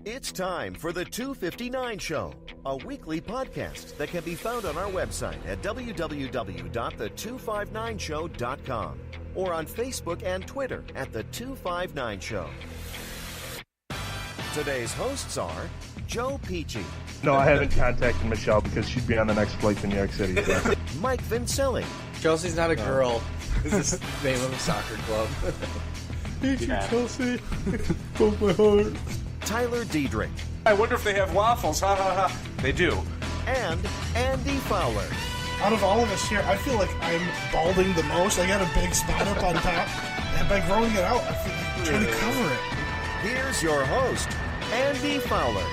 It's time for the 259 Show, a weekly podcast that can be found on our website at www.the259show.com or on Facebook and Twitter at the 259 Show. Today's hosts are Joe Peachy. No, I haven't contacted Michelle because she'd be on the next flight to New York City. So. Mike Vincelli. Chelsea's not a girl. This is the name of a soccer club. Hate you, Chelsea. Broke my heart. Tyler Diedrich. I wonder if they have waffles. Ha ha ha. They do. And Andy Fowler. Out of all of us here, I feel like I'm balding the most. I got a big spot up on top. And by growing it out, I feel like I'm trying to cover it. Here's your host, Andy Fowler.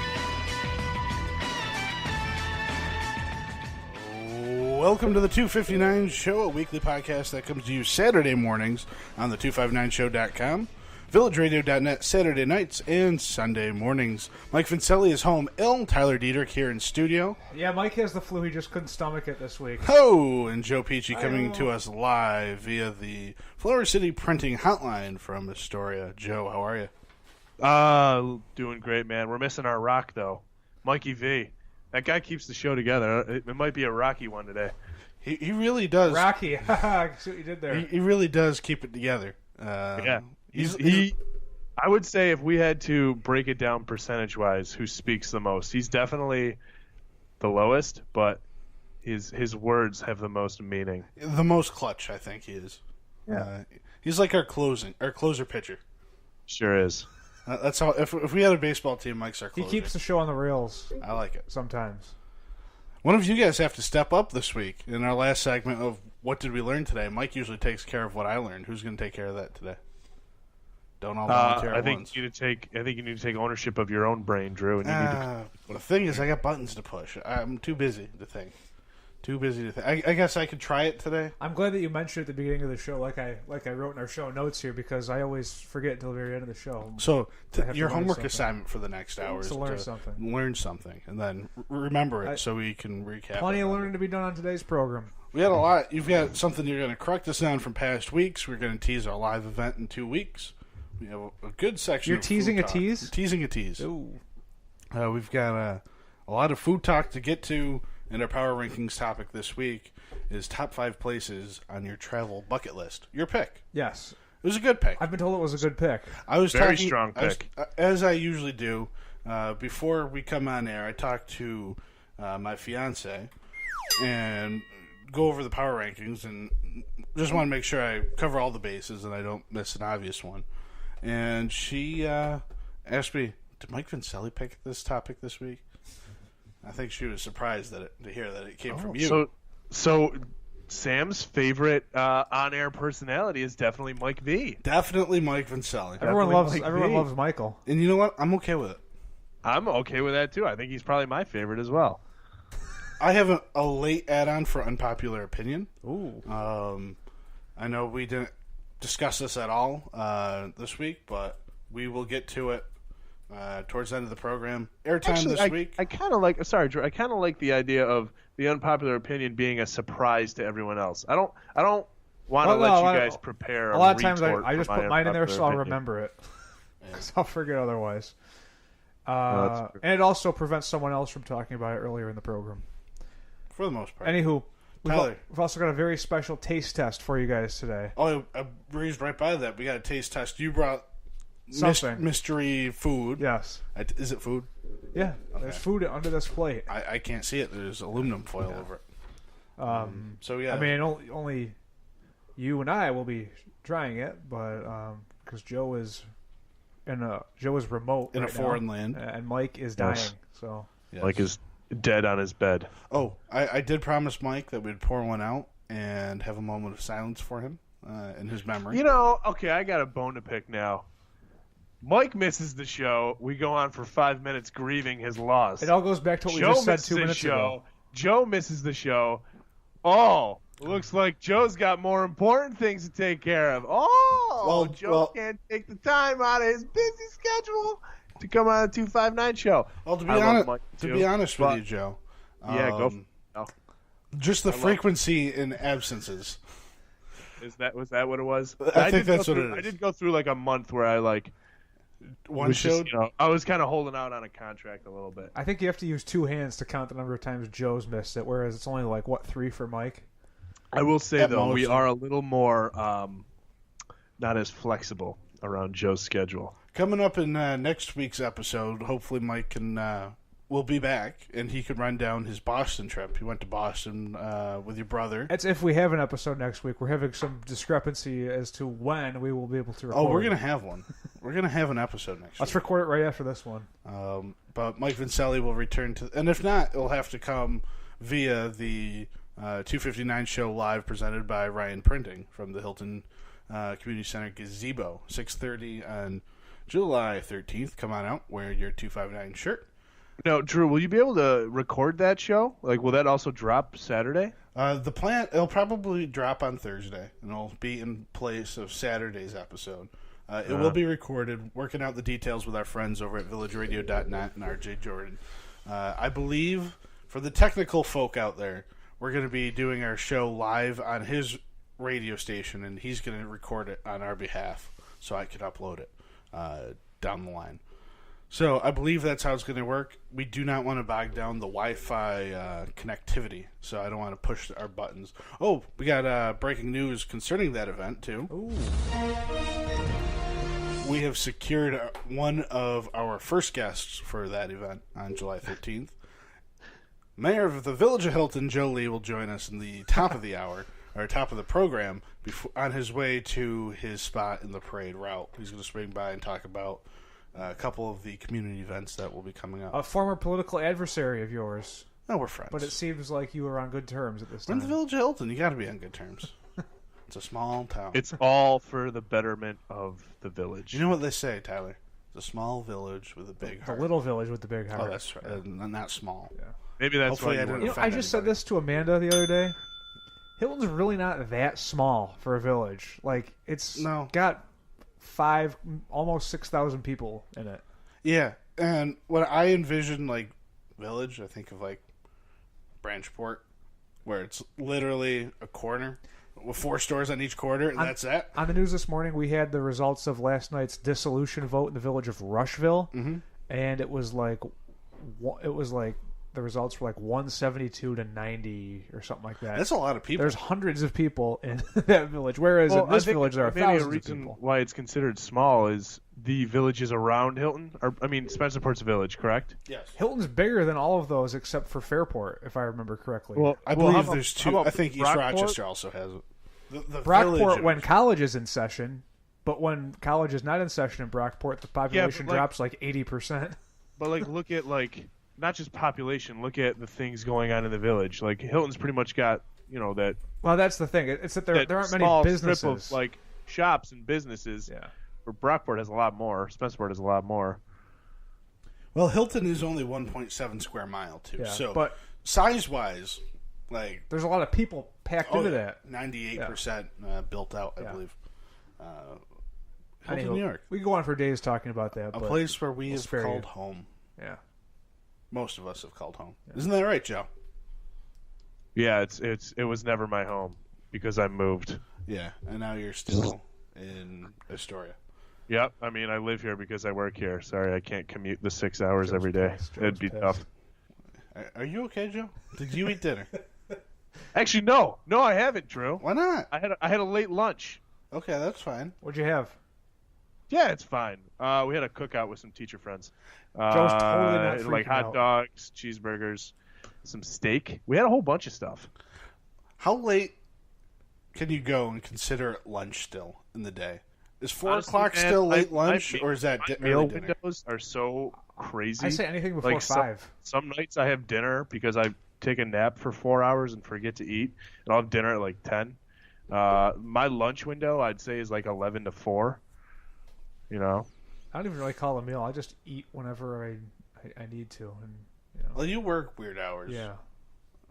Welcome to the 259 Show, a weekly podcast that comes to you Saturday mornings on the 259show.com. VillageRadio.net Saturday nights and Sunday mornings. Mike Vincelli is home ill. Tyler Diedrich here in studio. Yeah, Mike has the flu. He just couldn't stomach it this week. Oh, and Joe Peachy coming to us live via the Flower City Printing Hotline from Astoria. Joe, how are you? Doing great, man. We're missing our rock, though. Mikey V. That guy keeps the show together. It might be a rocky one today. He really does. Rocky. I see what you did there. He really does keep it together. Yeah. I would say if we had to break it down percentage-wise, who speaks the most, he's definitely the lowest, but his words have the most meaning. The most clutch, I think he is. Yeah. He's like our closer pitcher. Sure is. That's how. If we had a baseball team, Mike's our closer. He keeps the show on the rails. I like it. Sometimes. One of you guys have to step up this week in our last segment of What Did We Learn Today? Mike usually takes care of what I learned. Who's going to take care of that today? Don't all volunteer at once. I think you need to take ownership of your own brain, Drew. And the thing is, I got buttons to push. I'm too busy to think. I guess I could try it today. I'm glad that you mentioned at the beginning of the show, like I wrote in our show notes here, because I always forget until the very end of the show. So your homework assignment for the next hour is to learn something. Learn something, and then remember it so we can recap. Plenty of learning to be done on today's program. We had a lot. You've got something you're going to correct us on from past weeks. We're going to tease our live event in 2 weeks. We have a good section. You're teasing a tease? Teasing a tease. Ooh. We've got a lot of food talk to get to, and our power rankings topic this week is top 5 places on your travel bucket list. Your pick. Yes. It was a good pick. I've been told it was a good pick. I was Very strong pick. As I usually do, before we come on air, I talk to my fiance and go over the power rankings, and just want to make sure I cover all the bases and I don't miss an obvious one. And she asked me, did Mike Vincelli pick this topic this week? I think she was surprised to hear that it came from you. So Sam's favorite on-air personality is definitely Mike V. Definitely Mike Vincelli. Everyone loves Michael. And you know what? I'm okay with it. I'm okay with that, too. I think he's probably my favorite as well. I have a late add-on for unpopular opinion. Ooh. I know we didn't discuss this at all this week, but we will get to it towards the end of the program. Airtime this week. I kind of like. Sorry, Drew. I kind of like the idea of the unpopular opinion being a surprise to everyone else. I don't want to let you guys prepare. A lot of times I just put mine in there so I'll remember it. Because I'll forget otherwise. And it also prevents someone else from talking about it earlier in the program. For the most part. Anywho, Tyler. we've also got a very special taste test for you guys today. Oh, I breezed right by that. We got a taste test. You brought something. Mystery food. Yes. Is it food? Yeah. Okay. There's food under this plate. I can't see it. There's aluminum foil over it. So, yeah. I mean, only you and I will be trying it, but because Joe is remote in right a foreign now, land, and Mike is dying. Yes. So yes. Mike is dead on his bed. Oh, I did promise Mike that we'd pour one out and have a moment of silence for him in his memory. You know, okay, I got a bone to pick now. Mike misses the show. We go on for 5 minutes grieving his loss. It all goes back to what we just said 2 minutes ago. Joe misses the show. Oh, looks like Joe's got more important things to take care of. Oh, Joe can't take the time out of his busy schedule to come on a 259 show. Well, to be honest with you, Joe. Yeah, go. Just the frequency in absences. Was that what it was? I think that's what it is. I did go through like a month where I like one showed. I was kind of holding out on a contract a little bit. I think you have to use 2 hands to count the number of times Joe's missed it, whereas it's only like 3 for Mike. I will say though, we are a little more not as flexible around Joe's schedule. Coming up in next week's episode, hopefully Mike will be back, and he could run down his Boston trip. He went to Boston with your brother. That's if we have an episode next week. We're having some discrepancy as to when we will be able to record. Oh, we're going to have one. We're going to have an episode next week. Let's record it right after this one. But Mike Vincelli will return to... And if not, it'll have to come via the 259 show live presented by Ryan Printing from the Hilton Community Center Gazebo. 6:30 on July 13th. Come on out, wear your 259 shirt. No, Drew, will you be able to record that show? Like, will that also drop Saturday? The plan, it'll probably drop on Thursday, and it'll be in place of Saturday's episode. It will be recorded, working out the details with our friends over at villageradio.net and RJ Jordan. I believe, for the technical folk out there, we're going to be doing our show live on his radio station, and he's going to record it on our behalf so I can upload it down the line. So I believe that's how it's going to work. We do not want to bog down the Wi-Fi connectivity, so I don't want to push our buttons. Oh, we got breaking news concerning that event, too. Ooh. We have secured one of our first guests for that event on July 13th. Mayor of the Village of Hilton, Joe Lee, will join us in the top of the hour, or top of the program, on his way to his spot in the parade route. He's going to swing by and talk about a couple of the community events that will be coming up. A former political adversary of yours. No, we're friends. But it seems like you were on good terms at this We're time. in the Village of Hilton. You got to be on good terms. It's a small town. It's all for the betterment of the village. You know what they say, Tyler? It's a small village with a big heart. A little village with the big heart. Oh, that's right. Not small. Yeah. Maybe that's Hopefully why I didn't You know, I offend just said anybody. this to Amanda the other day. Hilton's really not that small for a village. Like, it's got almost 6,000 people in it. Yeah, and when I envision, like, village, I think of, like, Branchport, where it's literally a corner with 4 stores on each corner, and that's it. On the news this morning, we had the results of last night's dissolution vote in the village of Rushville, and it was like the results were like 172 to 90 or something like that. That's a lot of people. There's hundreds of people in that village, whereas in this village there are thousands of people. The reason why it's considered small is the villages around Hilton. Spencerport's a village, correct? Yes. Hilton's bigger than all of those except for Fairport, if I remember correctly. Well, I believe there's 2. I think East Rochester also has it. The Brockport when college is in session, but when college is not in session in Brockport, the population drops like 80%. But like, look at like not just population. Look at the things going on in the village. Like Hilton's pretty much got that. Well, that's the thing. It's that there aren't many small businesses strip of like shops and businesses. Yeah. Where Brockport has a lot more. Spencerport has a lot more. Well, Hilton is only 1.7 square mile too. Yeah, so, but size-wise, like there's a lot of people packed into that. 98% built out, I believe. Hilton, New York. We can go on for days talking about that. A place where we have called home. Yeah. Most of us have called home. Yeah. Isn't that right, Joe? Yeah, it was never my home because I moved. Yeah, and now you're still in Astoria. Yep. I mean, I live here because I work here. Sorry, I can't commute the 6 hours every day. It'd be tough. Are you okay, Joe? Did you eat dinner? Actually, no. No, I haven't, Drew. Why not? I had a late lunch. Okay, that's fine. What'd you have? Yeah, it's fine. We had a cookout with some teacher friends. Joe's totally not freaking like hot out. dogs, cheeseburgers, some steak. We had a whole bunch of stuff. How late can you go and consider it lunch still in the day? Is 4 o'clock still late lunch, or is that meal early dinner? windows are so crazy. I say anything before 5. Some nights I have dinner because I take a nap for 4 hours and forget to eat, and I'll have dinner at like 10. My lunch window, I'd say, is like 11 to 4. You know, I don't even really call it a meal. I just eat whenever I need to. And Well, you work weird hours. Yeah.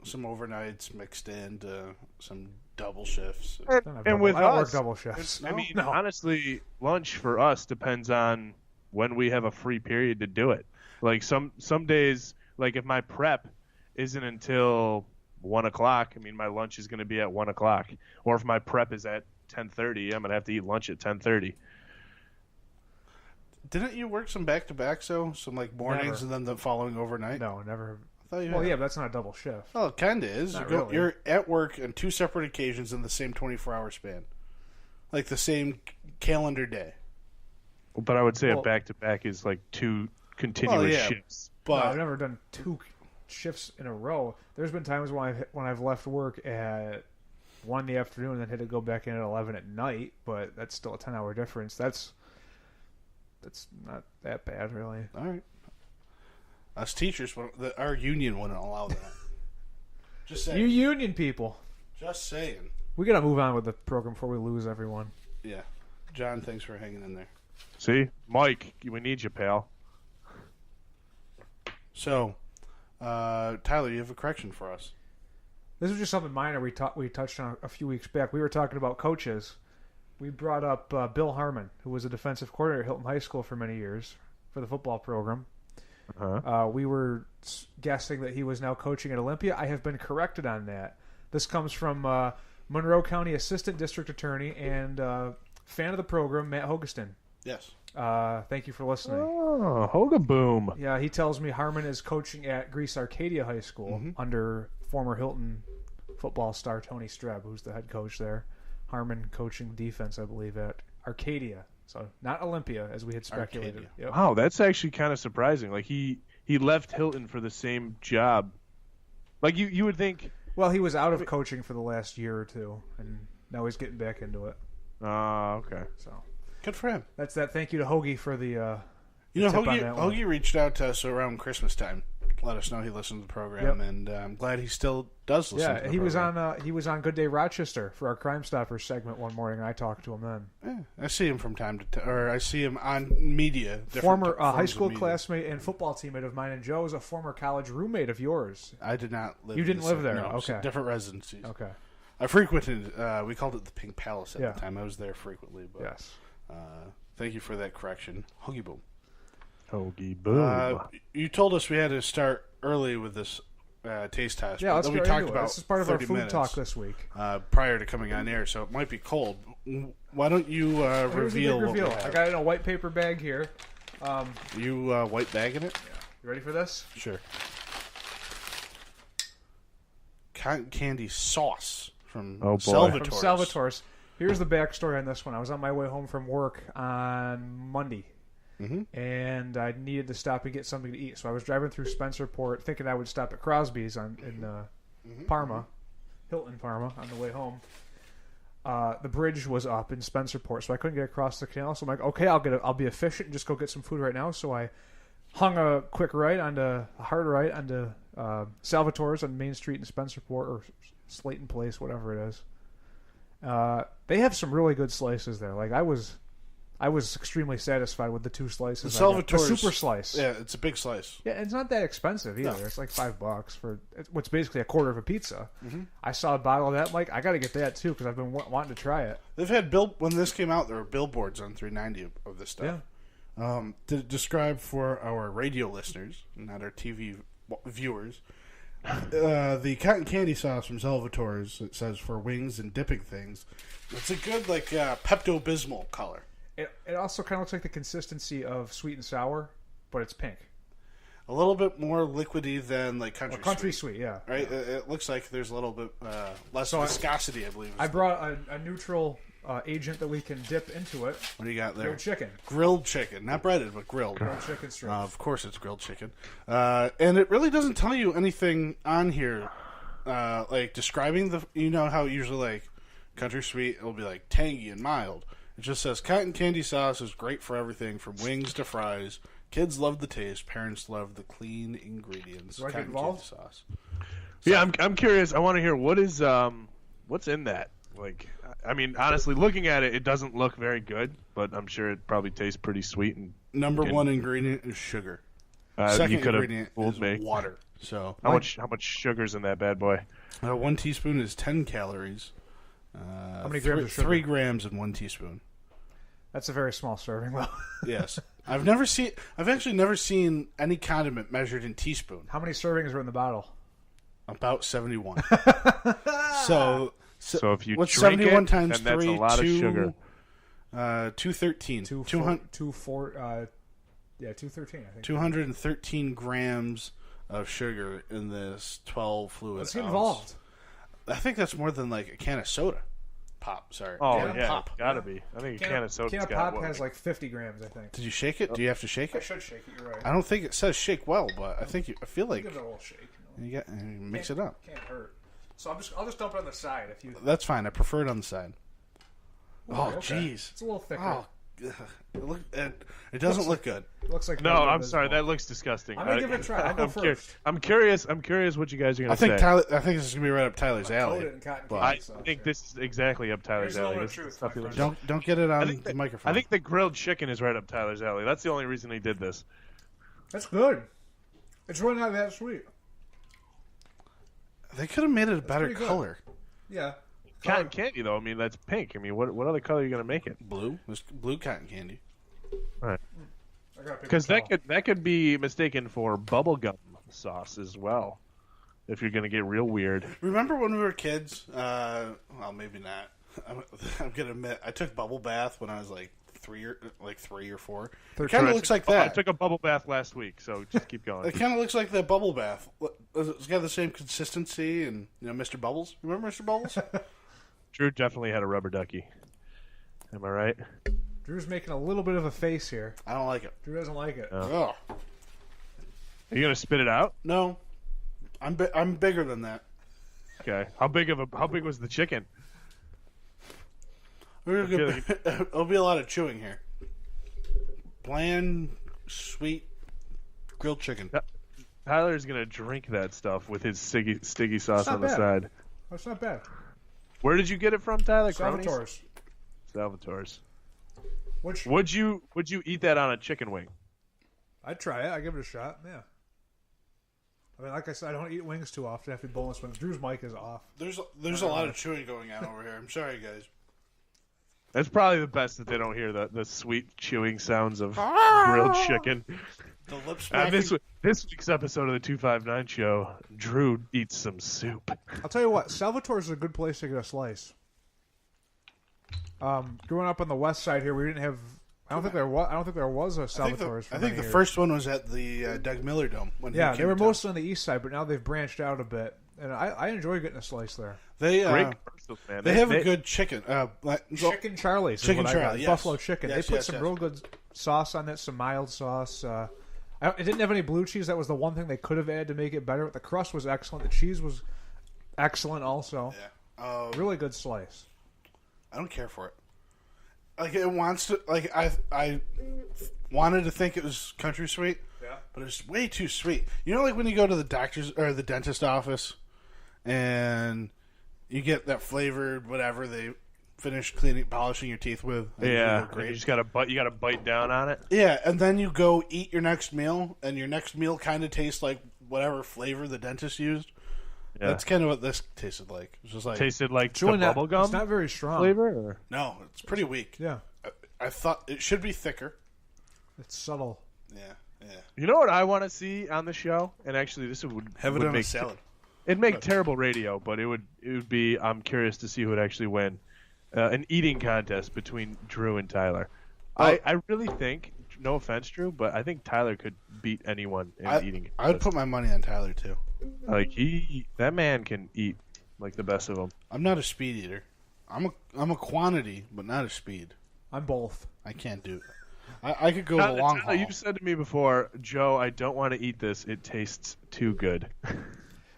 Some overnights mixed into some double shifts. And with I don't work us, double shifts. I mean, honestly, lunch for us depends on when we have a free period to do it. Like some days, like if my prep isn't until 1 o'clock, I mean, my lunch is going to be at 1 o'clock. Or if my prep is at 10:30, I'm going to have to eat lunch at 10:30. Didn't you work some back-to-backs, though? Some, like, mornings and then the following overnight? No, never. I thought you Well, had. yeah, but that's not a double shift. Oh, it kind of is. Really. You're at work on 2 separate occasions in the same 24-hour span. Like the same calendar day. But I would say a back-to-back is like 2 continuous shifts. But No, I've never done 2 shifts in a row. There's been times when I've left work at 1 in the afternoon and then had to go back in at 11 at night, but that's still a 10-hour difference. That's not that bad, really. all right. Us teachers, our union wouldn't allow that. Just saying. You union people. Just saying. We got to move on with the program before we lose everyone. Yeah. John, thanks for hanging in there. See? Mike, we need you, pal. So, Tyler, you have a correction for us. This was just something minor we touched on a few weeks back. We were talking about coaches. We brought up Bill Harmon, who was a defensive coordinator at Hilton High School for many years for the football program. We were guessing that he was now coaching at Olympia. I have been corrected on that. This comes from Monroe County Assistant District Attorney and fan of the program, Matt Hogeston. Yes. Thank you for listening. Oh, Hogaboom. Yeah, he tells me Harmon is coaching at Greece Arcadia High School under former Hilton football star Tony Streb, who's the head coach there. Harmon coaching defense, I believe, at Arcadia. So not Olympia, as we had speculated. Yep. Wow, that's actually kind of surprising. Like he left Hilton for the same job. Like you would think. Well, he was out of coaching for the last year or two, and now he's getting back into it. Okay. So Good for him. that's that. Thank you to Hoagie for the. You know, tip on that one. Hoagie reached out to us around Christmas time. Let us know he listened to the program, and I'm glad he still does listen to the program. Yeah, he was on Good Day Rochester for our Crime Stoppers segment one morning, and I talked to him then. Yeah, I see him from time to time, or I see him on media. Former high school classmate and football teammate of mine and Joe is a former college roommate of yours. I did not live. You didn't live there? No, Okay. Different residencies. Okay. I frequented. We called it the Pink Palace at Yeah. the time. I was there frequently. But, Yes. Thank you for that correction, Hoagie Boom. Hoagie boom. You told us we had to start early with this taste test. Yeah, but let's then get we right talked into it. about This is part of our 30 food minutes, talk this week. prior to coming on air, so it might be cold. Why don't you Here's a reveal big what we reveal. have? I got it in a white paper bag here. You white bagging it? You ready for this? Sure. Cotton candy sauce from Oh, boy. Salvatore's. From Salvatore's. Here's the backstory on this one. I was on my way home from work on Monday, and I needed to stop and get something to eat. So I was driving through Spencerport, thinking I would stop at Crosby's in Parma, Hilton Parma, on the way home. The bridge was up in Spencerport, so I couldn't get across the canal. So I'm like, okay, I'll be efficient and just go get some food right now. So I hung a hard right onto Salvatore's on Main Street in Spencerport, or Slayton Place, whatever it is. They have some really good slices there. Like I was extremely satisfied with the 2 slices. The Salvatore's the super slice. Yeah, it's a big slice. Yeah, it's not that expensive either. No. It's like $5 for what's basically a quarter of a pizza. I saw a bottle of that. I'm like, I got to get that too because I've been wanting to try it. They've had when this came out, there were billboards on 390 of this stuff. Yeah. To describe for our radio listeners, not our TV viewers, the cotton candy sauce from Salvatore's, it says for wings and dipping things. It's a good Pepto-Bismol color. It also kind of looks like the consistency of sweet and sour, but it's pink. A little bit more liquidy than country Sweet, yeah. Right? It looks like there's a little bit less viscosity, I believe. I brought a neutral agent that we can dip into it. What do you got there? Grilled chicken. Grilled chicken. Not breaded, but grilled. Grilled chicken strips. Of course it's grilled chicken. And it really doesn't tell you anything on here, describing you know how usually country sweet, it'll be tangy and mild. It just says cotton candy sauce is great for everything from wings to fries. Kids love the taste. Parents love the clean ingredients. Do I get Cotton involved? candy sauce. Yeah, I'm curious. I want to hear what's in that. I mean, honestly, looking at it, it doesn't look very good, but I'm sure it probably tastes pretty sweet. And Number one ingredient is sugar. you Second could have ingredient fooled is me. water. So How much sugar's in that bad boy? 1 teaspoon is 10 calories. How many grams of sugar? 3 grams in 1 teaspoon. That's a very small serving, though. Yes. I've actually never seen any condiment measured in teaspoon. How many servings are in the bottle? About 71. So if you what's drink 71 it, times then 3? that's a lot of sugar. 213. 213, I think. 213 grams of sugar in this 12 fluid Let's ounce. get involved. I think that's more than like a can of soda. Pop, sorry. Oh, Can of yeah. Pop. Gotta be. I think a can of soda's Can of got Pop has like 50 grams, I think. Did you shake it? Do you have to shake I it? should shake it, you're right. I don't think it says shake well, but I feel like Give it a little shake. you mix it up. Can't hurt. So I'll just dump it on the side if you. That's fine. I prefer it on the side. Oh, okay. jeez. It's a little thicker. Oh, it doesn't look good. It looks like No, I'm sorry. That looks disgusting. I'm gonna give it a try. I'll go first. I'm curious what you guys are gonna say. I think this is gonna be right up Tyler's alley. I think this is exactly up Tyler's alley. There's no truth, my friend. Don't get it on the microphone. I think the grilled chicken is right up Tyler's alley. That's the only reason he did this. That's good. It's really not that sweet. They could have made it a better pretty good. color. Yeah. Cotton candy, though. I mean, that's pink. I mean, what other color are you gonna make it? Blue. There's blue cotton candy. Right. Because that could be mistaken for bubblegum sauce as well. If you're gonna get real weird. Remember when we were kids? Well, maybe not. I'm gonna admit I took bubble bath when I was like 3 or 4. It kind of looks like that. I took a bubble bath last week, so just keep going. It kind of looks like that bubble bath. It's got the same consistency, and Mr. Bubbles. Remember Mr. Bubbles? Drew definitely had a rubber ducky. Am I right? Drew's making a little bit of a face here. I don't like it. Drew doesn't like it. Oh. Are you gonna spit it out? No, I'm bigger than that. Okay. How big was the chicken? It'll be a lot of chewing here. Bland, sweet, grilled chicken. Tyler's gonna drink that stuff with his sticky sauce on the bad. side. That's not bad. Where did you get it from, Tyler? Salvatore's. Salvatore's. Which Would you eat that on a chicken wing? I'd try it. I'd give it a shot. Yeah. I mean, like I said, I don't eat wings too often. I have to boneless wings. Drew's mic is off. There's a lot of chewing going on over here. I'm sorry, guys. That's probably the best that they don't hear the sweet chewing sounds of grilled chicken. The lip smacking. This week's episode of the 259 show, Drew eats some soup. I'll tell you what, Salvatore's is a good place to get a slice. Growing up on the west side here, we didn't have. I don't think there was a Salvatore's. I think the first one was at the Doug Miller Dome. Yeah, they were mostly on the east side, but now they've branched out a bit, and I enjoy getting a slice there. They Great commercials, man. They have a good chicken. Chicken Charlie's. Chicken Charlie, yes. Buffalo chicken. Yes, they put some real good sauce on it, some mild sauce. It didn't have any blue cheese. That was the one thing they could have added to make it better. The crust was excellent. The cheese was excellent also. Yeah. Really good slice. I don't care for it. Like it wants to. Like I wanted to think it was country sweet. Yeah. But it's way too sweet. You know, like when you go to the doctor's or the dentist office, and you get that flavored whatever they finish polishing your teeth with. Yeah, you just gotta bite down on it. Yeah, and then you go eat your next meal, and your next meal kind of tastes like whatever flavor the dentist used. Yeah. That's kind of what this tasted like. It was just like tasted like the bubble gum. It's not very strong flavor. Or? No, it's pretty weak. Yeah, I thought it should be thicker. It's subtle. Yeah. You know what I want to see on the show, and actually this would have it on a salad. It'd make terrible radio, but it would be. I'm curious to see who would actually win. An eating contest between Drew and Tyler. I really think, no offense, Drew, but I think Tyler could beat anyone in eating. I would put my money on Tyler too. Like that man can eat like the best of them. I'm not a speed eater. I'm a quantity, but not a speed. I'm both. I can't do it. I could go the long haul. You said to me before, Joe, I don't want to eat this. It tastes too good.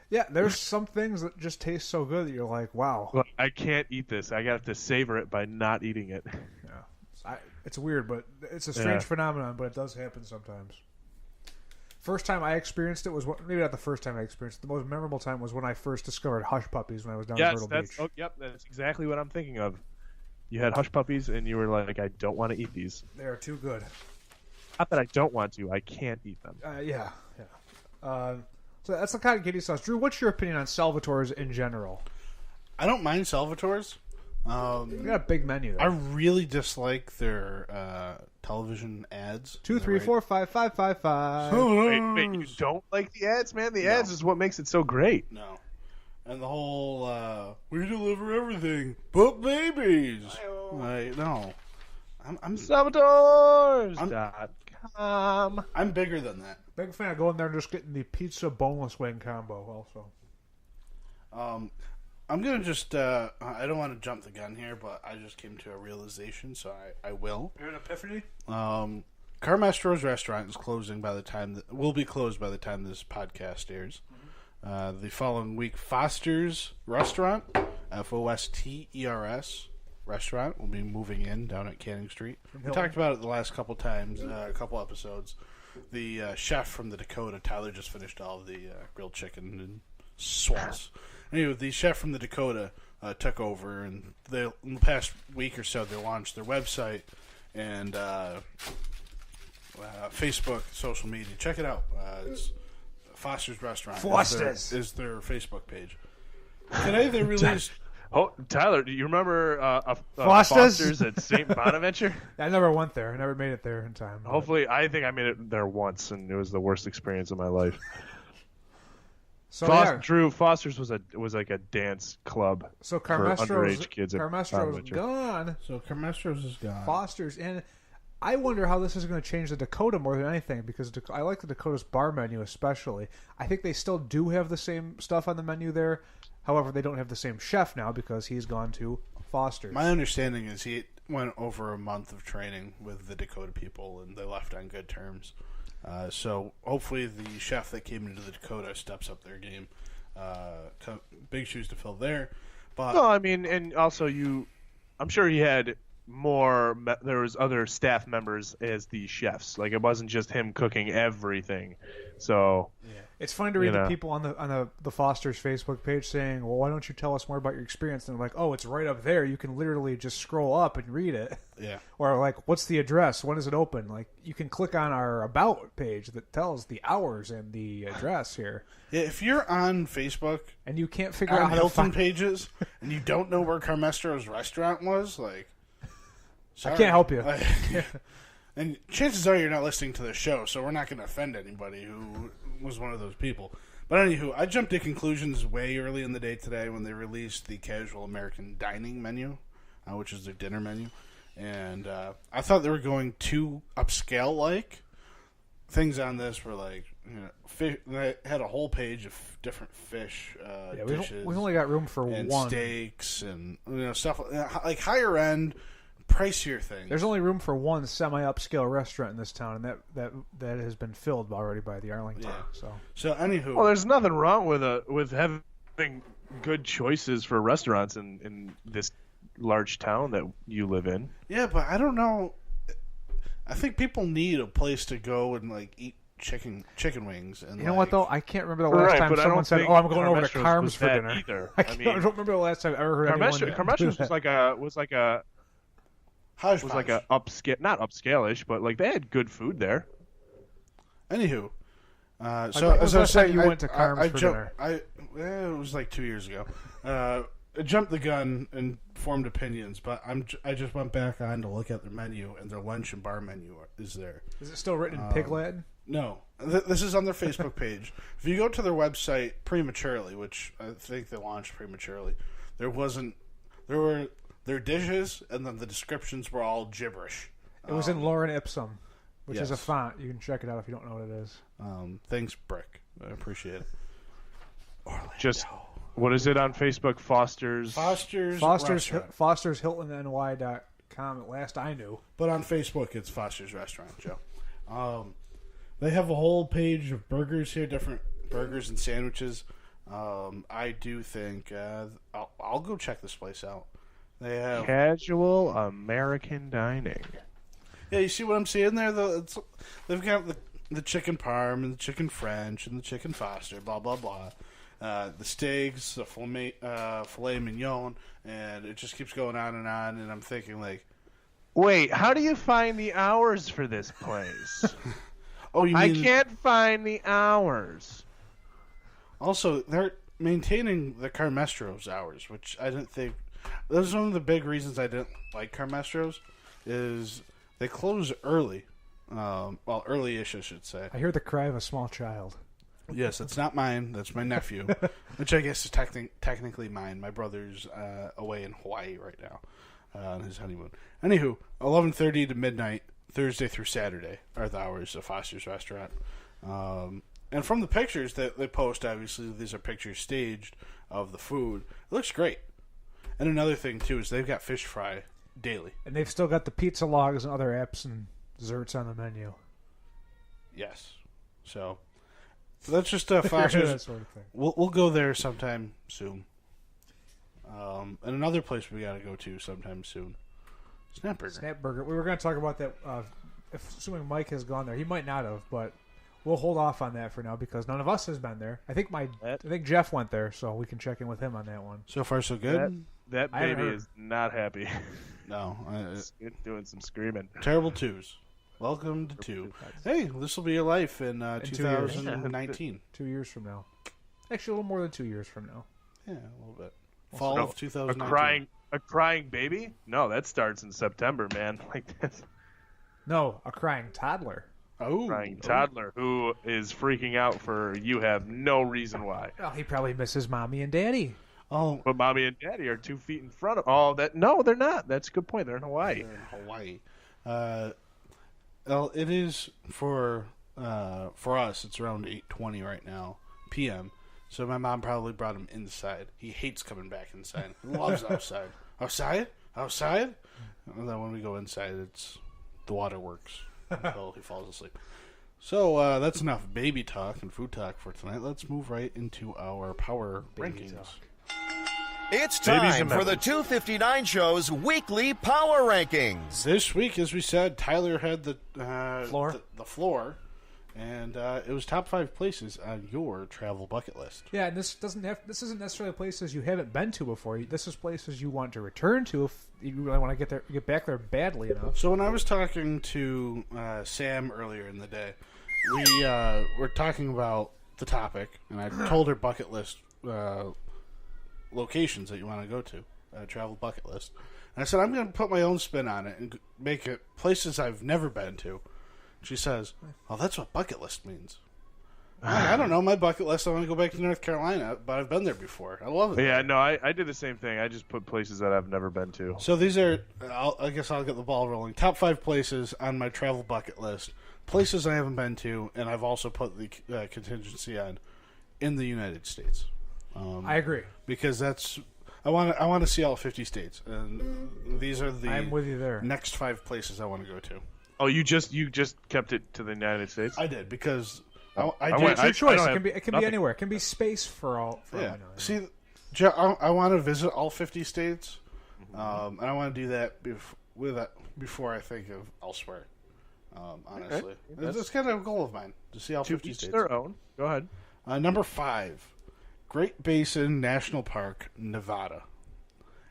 Yeah, there's some things that just taste so good that you're like, wow. Look, I can't eat this. I got to savor it by not eating it. Yeah, it's weird, but it's a strange phenomenon, but it does happen sometimes. First time I experienced it was maybe not the first time I experienced it. The most memorable time was when I first discovered hush puppies when I was down at Myrtle Beach. That's exactly what I'm thinking of. You had hush puppies, and you were like, I don't want to eat these. They are too good. Not that I don't want to. I can't eat them. Yeah. So that's the cotton candy sauce. Drew, what's your opinion on Salvatore's in general? I don't mind Salvatore's. They got a big menu there. I really dislike their television ads. 2, 3, 4, 5, 5, 5, 5. Wait, you don't like the ads, man? The ads is what makes it so great. No. And the whole, we deliver everything but babies. Like, no. I'm Salvatore's.com. I'm bigger than that. Big fan of going there and just getting the pizza boneless wing combo also. I'm going to just, I don't want to jump the gun here, but I just came to a realization, so I will. You're an epiphany? Carmastro's restaurant is closing will be closed by the time this podcast airs. The following week, Foster's Restaurant, Fosters Restaurant, will be moving in down at Canning Street. We talked about it the last couple times, a couple episodes. The chef from the Dakota, Tyler, just finished all of the grilled chicken and sauce. Anyway, the chef from the Dakota took over, and in the past week or so, they launched their website and Facebook, social media. Check it out. It's Foster's Restaurant. Foster's is their Facebook page. Today they released. Oh, Tyler, do you remember Foster's at St. Bonaventure? I never went there. I never made it there in time. Hopefully, I think I made it there once, and it was the worst experience of my life. So Drew, Foster's was like a dance club so for underage kids. Carmastro's gone. So Carmastro's is gone. Foster's, and I wonder how this is going to change the Dakota more than anything, because I like the Dakota's bar menu especially. I think they still do have the same stuff on the menu there. However, they don't have the same chef now because he's gone to Foster's. My understanding is he went over a month of training with the Dakota people, and they left on good terms. So hopefully the chef that came into the Dakota steps up their game. Big shoes to fill there. But well, I mean, and also I'm sure he had more. There was other staff members as the chefs. Like, it wasn't just him cooking everything. So yeah. It's funny to read the people on the Foster's Facebook page saying, "Well, why don't you tell us more about your experience?" And they're like, "Oh, it's right up there. You can literally just scroll up and read it." Yeah. Or like, "What's the address? When is it open?" Like, you can click on our about page that tells the hours and the address here. Yeah, if you're on Facebook and you can't figure out how Hilton pages and you don't know where Carmastro's restaurant was, like, sorry. I can't help you. And chances are you're not listening to the show, so we're not going to offend anybody who was one of those people. But anywho, I jumped to conclusions way early in the day today when they released the casual American dining menu, which is their dinner menu. And I thought they were going too upscale-like. Things on this were like, fish, they had a whole page of different fish dishes. We've only got room for and one. Steaks and stuff like higher end, pricier things. There's only room for one semi-upscale restaurant in this town, and that has been filled already by the Arlington. Yeah. So anywho, well, there's nothing wrong with having good choices for restaurants in this large town that you live in. Yeah, but I don't know. I think people need a place to go and like eat chicken wings. And you know what though? I can't remember the last time someone said, "Oh, I'm going over to Carm's for dinner." Either. I don't remember the last time I ever heard anyone do Carmastro's that. was like a upscale, not upscale-ish, but like they had good food there. Anywho, so as I was saying, you went to Carm's for dinner. It was like 2 years ago. I jumped the gun and formed opinions, but I just went back on to look at their menu, and their lunch and bar menu is there. Is it still written in Pig Latin? No. This is on their Facebook page. If you go to their website prematurely, which I think they launched prematurely, there were their dishes, and then the descriptions were all gibberish. It was in Lorem Ipsum, which yes. is a font. You can check it out if you don't know what it is. Thanks, Brick. I appreciate it. Orlando. Just what is it on Facebook? Foster's HiltonNY.com at last I knew. But on Facebook, it's Foster's Restaurant, Joe. They have a whole page of burgers here, different burgers and sandwiches. I do think I'll go check this place out. They have casual American dining. Yeah, you see what I'm seeing there? They've got the chicken parm and the chicken French and the chicken Foster, blah blah blah. The steaks, the filet mignon, and it just keeps going on. And I'm thinking, like, wait, how do you find the hours for this place? Oh, you mean... I can't find the hours. Also, they're maintaining the Carmastro's hours, which I didn't think. That's one of the big reasons I didn't like Carmestro's, is they close early. Well, early-ish, I should say. I hear the cry of a small child. Yes, that's not mine. That's my nephew, which I guess is technically mine. My brother's away in Hawaii right now on his honeymoon. Anywho, 11:30 to midnight, Thursday through Saturday, are the hours of Foster's Restaurant. And from the pictures that they post, obviously, these are pictures staged of the food. It looks great. And another thing, too, is they've got fish fry daily. And they've still got the pizza logs and other apps and desserts on the menu. Yes. So that's just Foster's. That sort of thing. We'll go there sometime soon. And another place we got to go to sometime soon. Snap Burger. We were going to talk about that, assuming Mike has gone there. He might not have, but we'll hold off on that for now because none of us has been there. I think Jeff went there, so we can check in with him on that one. So far, so good. That baby is not happy. No, it's doing some screaming. Terrible twos. Welcome to two. Hey, this will be your life in 2019. 2 years from now. Actually, a little more than 2 years from now. Yeah, a little bit. Fall of 2019. A crying baby? No, that starts in September, man. Like this. No, a crying toddler. Crying toddler who is freaking out for you have no reason why. Well, he probably misses mommy and daddy. Oh, but mommy and daddy are 2 feet in front of. Oh, that no, they're not. That's a good point. They're in Hawaii. Well, it is for us. It's around 8:20 right now, p.m. So my mom probably brought him inside. He hates coming back inside. He loves outside. Outside. And then when we go inside, it's the waterworks until he falls asleep. So that's enough baby talk and food talk for tonight. Let's move right into our power rankings. It's time for the 259 Show's weekly power rankings. This week, as we said, Tyler had the floor, and it was top 5 places on your travel bucket list. Yeah, and this isn't necessarily places you haven't been to before. This is places you want to return to if you really want to get back there badly enough. So when I was talking to Sam earlier in the day, we were talking about the topic, and I told her bucket list locations that you want to go to, travel bucket list. And I said, I'm going to put my own spin on it and make it places I've never been to. She says, well, that's what bucket list means. I don't know. My bucket list, I want to go back to North Carolina, but I've been there before. I love it. Yeah, no, I did the same thing. I just put places that I've never been to. So these are, I guess I'll get the ball rolling. Top 5 places on my travel bucket list. Places I haven't been to, and I've also put the contingency on in the United States. I agree, because that's I want to see all 50 states, and these are the I'm with you there. Next 5 places I want to go to. Oh, you just kept it to the United States? I did because I did. It's your choice. It can be anywhere. It can be space for all. Yeah. See, I want to visit all 50 states, and I want to do that before I think of elsewhere. Honestly, okay. That's kind of a goal of mine to see all 50 states. Their own. Go ahead. Number 5. Great Basin National Park, Nevada.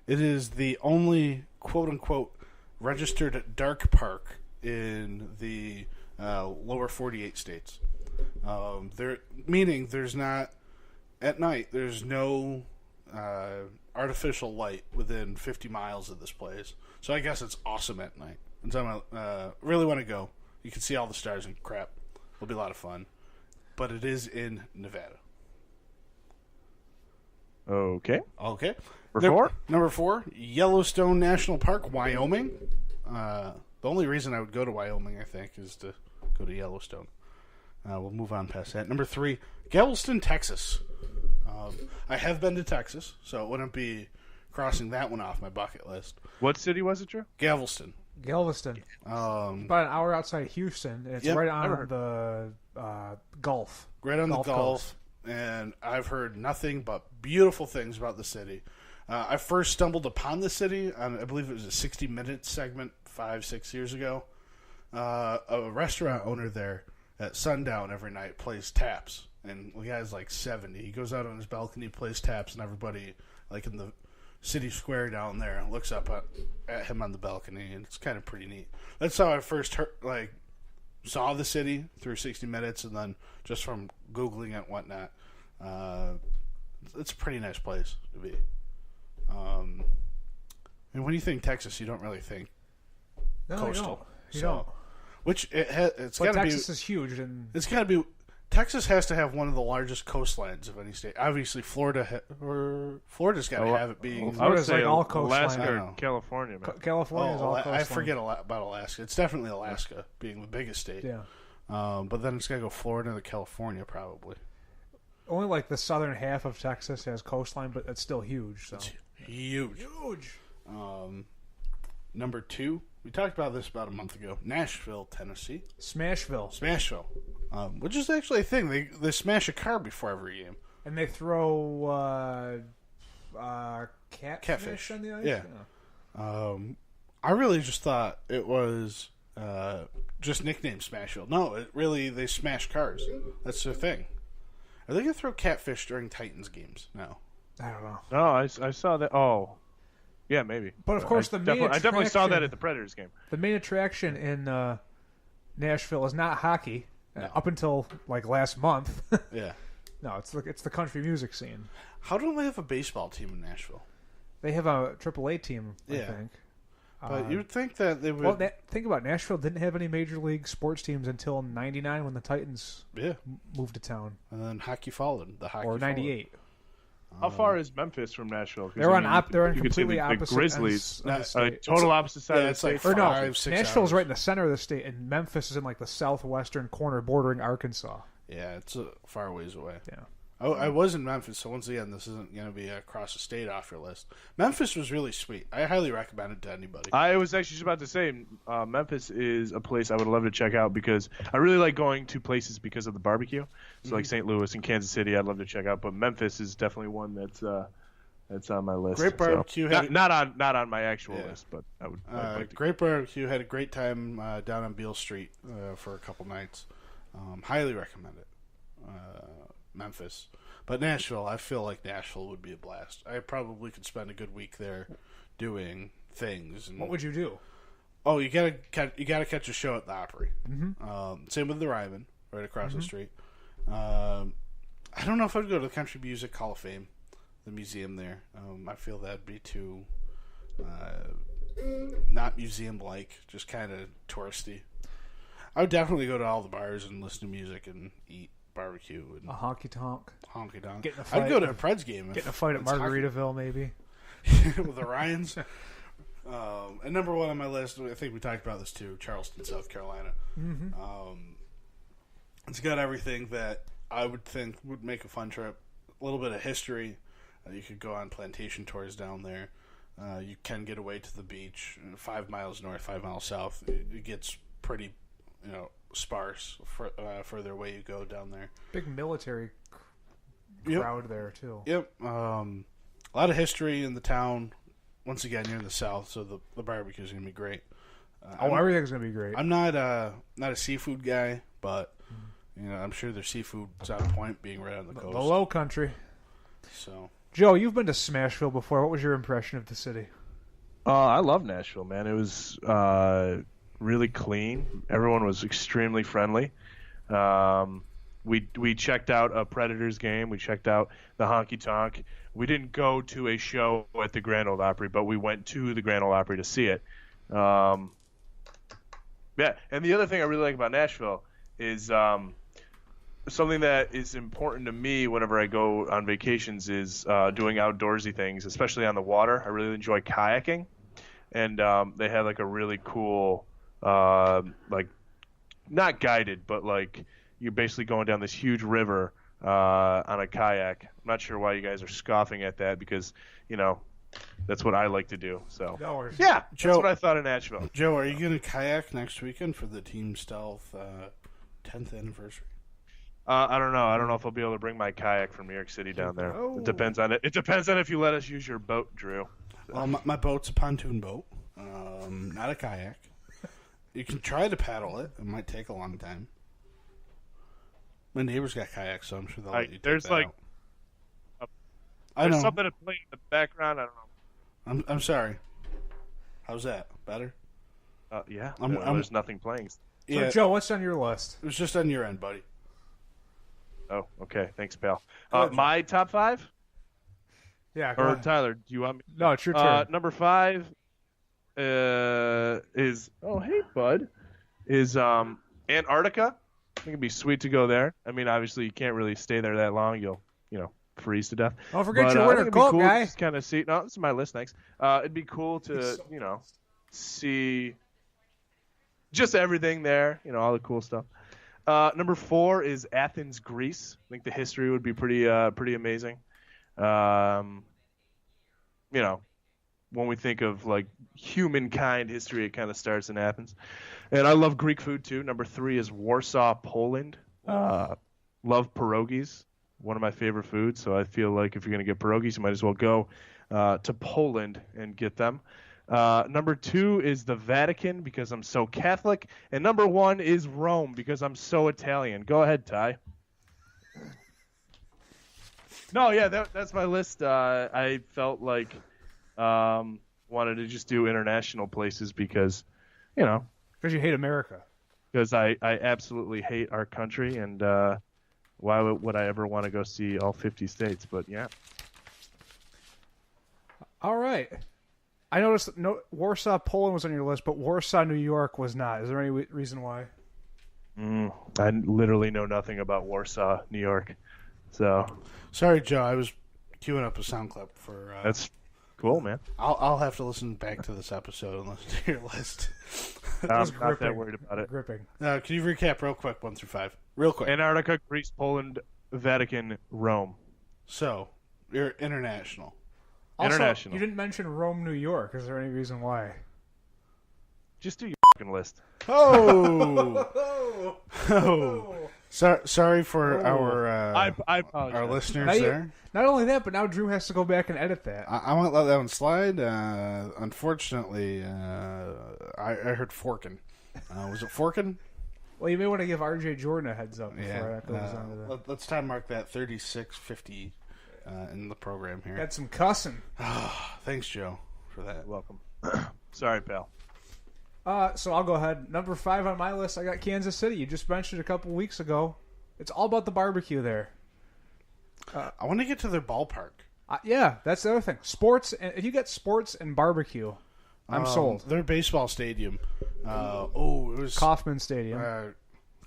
It is the only quote-unquote registered dark park in the lower 48 states. Meaning there's not, at night, there's no artificial light within 50 miles of this place. So I guess it's awesome at night. And so I really want to go. You can see all the stars and crap. It'll be a lot of fun. But it is in Nevada. Okay. Number 4, Yellowstone National Park, Wyoming. The only reason I would go to Wyoming, I think, is to go to Yellowstone. We'll move on past that. Number 3, Galveston, Texas. I have been to Texas, so it wouldn't be crossing that one off my bucket list. What city was it, Drew? Galveston. About an hour outside Huston. And it's right on the Gulf. Right on the Gulf. And I've heard nothing but beautiful things about the city. I first stumbled upon the city on, I believe it was a 60-minute segment 5-6 years ago. A restaurant owner there at sundown every night plays taps. And the guy's like 70. He goes out on his balcony, plays taps, and everybody, like in the city square down there, looks up at him on the balcony, and it's kind of pretty neat. That's how I first saw the city through 60 Minutes, and then just from Googling it and whatnot. It's a pretty nice place to be. And when you think Texas, you don't really think coastal. You don't. Which it's got to be. Texas is huge, and it's got to be. Texas has to have one of the largest coastlines of any state. Obviously, Florida's got to have it being. I would Florida's say like all Alaska coastline. or California. Man. California is all coastline. I forget about Alaska. It's definitely Alaska being the biggest state. Yeah. But then it's got to go Florida to California probably. Only like the southern half of Texas has coastline, but it's still huge. So. It's huge. Huge. Number 2, we talked about this about a month ago. Nashville, Tennessee. Smashville. Which is actually a thing. They smash a car before every game. And they throw catfish on the ice? Yeah. I really just thought it was just nicknamed Smashville. No, they smash cars. That's their thing. Are they going to throw catfish during Titans games? No. I don't know. No, I saw that. Oh, yeah, maybe. But of course, I definitely saw that at the Predators game. The main attraction in Nashville is not hockey. Up until like last month. Yeah. No, it's the country music scene. How don't they have a baseball team in Nashville? They have a AAA team, I think. But you'd think that they would. Well, think about it. Nashville didn't have any major league sports teams until '99 when the Titans moved to town. And then hockey followed. Or '98. How far is Memphis from Nashville? They're on completely the opposite Grizzlies. ends of the state. Total opposite side of the state. Like 5-6 Nashville's hours. right in the center of the state, and Memphis is in like the southwestern corner bordering Arkansas. Yeah, it's a far ways away. Yeah. I was in Memphis, so once again, this isn't going to be across the state off your list. Memphis was really sweet. I highly recommend it to anybody. I was actually just about to say, Memphis is a place I would love to check out because I really like going to places because of the barbecue. So like St. Louis and Kansas City, I'd love to check out, but Memphis is definitely one that's on my list. Great barbecue. So, not on my actual list, but I would. I'd like to. Great barbecue. Had a great time down on Beale Street for a couple nights. Highly recommend it. Memphis. But Nashville, I feel like Nashville would be a blast. I probably could spend a good week there doing things. And, What would you do? Oh, you gotta catch a show at the Opry. Mm-hmm. Same with the Ryman, right across the street. I don't know if I'd go to the Country Music Hall of Fame, the museum there. I feel that'd be too not museum-like, just kind of touristy. I would definitely go to all the bars and listen to music and eat barbecue and A honky tonk. honky tonk. Get in a fight. I'd go to a Preds game. Get in a fight at Margaritaville, maybe. with the Ryans. And number 1 on my list, I think we talked about this too, Charleston, South Carolina. It's got everything that I would think would make a fun trip. A little bit of history. You could go on plantation tours down there. You can get away to the beach. 5 miles north, 5 miles south. It gets pretty, sparse further away you go down there. Big military crowd there, too. Yep. A lot of history in the town. Once again, you're in the south, so the barbecue is going to be great. Everything's going to be great. I'm not a seafood guy, but I'm sure their seafood's on point, being right on the coast. The low country. So, Joe, you've been to Smashville before. What was your impression of the city? I love Nashville, man. It was really clean. Everyone was extremely friendly. We checked out a Predators game. We checked out the Honky Tonk. We didn't go to a show at the Grand Ole Opry, but we went to the Grand Ole Opry to see it. Yeah, and the other thing I really like about Nashville is something that is important to me whenever I go on vacations is doing outdoorsy things, especially on the water. I really enjoy kayaking, and they have like a really cool, like not guided, but like you're basically going down this huge river on a kayak. I'm not sure why you guys are scoffing at that because that's what I like to do. So yeah, Joe, that's what I thought of Nashville. Joe, are you going to kayak next weekend for the Team Stealth 10th anniversary? I don't know. I don't know if I'll be able to bring my kayak from New York City down there. Oh. It depends on it. It depends on if you let us use your boat, Drew. So. Well, my boat's a pontoon boat, not a kayak. You can try to paddle it. It might take a long time. My neighbor's got kayaks, so I'm sure they'll let you take there's that like out. there's something to play in the background. I don't know. I'm sorry. How's that? Better? Yeah. There's nothing playing. So, Joe, what's on your list? It was just on your end, buddy. Oh, okay. Thanks, pal. My top 5? Yeah. Go Or ahead. Tyler, do you want me? No, it's your turn. Number 5, is hey bud, is Antarctica. I think it'd be sweet to go there. I mean, obviously you can't really stay there that long. You'll freeze to death. Don't forget your I think winter it'd be coat, cool guy. to kind of see. No, this is my list. Thanks. It'd be cool to see just everything there. All the cool stuff. Number 4 is Athens, Greece. I think the history would be pretty amazing. When we think of like humankind history, it kind of starts in Athens. And I love Greek food too. Number 3 is Warsaw, Poland. Love pierogies, one of my favorite foods. So I feel like if you're going to get pierogies, you might as well go to Poland and get them. Number 2 is the Vatican because I'm so Catholic. And number 1 is Rome because I'm so Italian. Go ahead, Ty. No, yeah, that's my list. I felt like wanted to just do international places because, Because you hate America. Because I absolutely hate our country, and why would I ever want to go see all 50 states? But yeah. All right. I noticed Warsaw, Poland was on your list, but Warsaw, New York was not. Is there any reason why? I literally know nothing about Warsaw, New York. So sorry, Joe. I was queuing up a sound clip for. That's cool, man. I'll have to listen back to this episode and listen to your list. I'm not that worried about it. Gripping. Can you recap real quick, 1 through 5? Real quick. Antarctica, Greece, Poland, Vatican, Rome. So, you're international. Also, International. you didn't mention Rome, New York. Is there any reason why? Just do your fucking list. Oh! Sorry for I apologize. our listeners there. Not only that, but now Drew has to go back and edit that. I won't let that one slide. Unfortunately, I heard forkin. Was it forkin? Well, you may want to give RJ Jordan a heads up before Yeah. that goes on to that. Let's time mark that 36:50 in the program here. Got some cussing. Thanks, Joe, for that. Welcome. Sorry, pal. So I'll go ahead. Number 5 on my list, I got Kansas City. You just mentioned a couple weeks ago. It's all about the barbecue there. I want to get to their ballpark. Yeah, that's the other thing. Sports. If you get sports and barbecue, I'm sold. Their baseball stadium. It was Kauffman Stadium.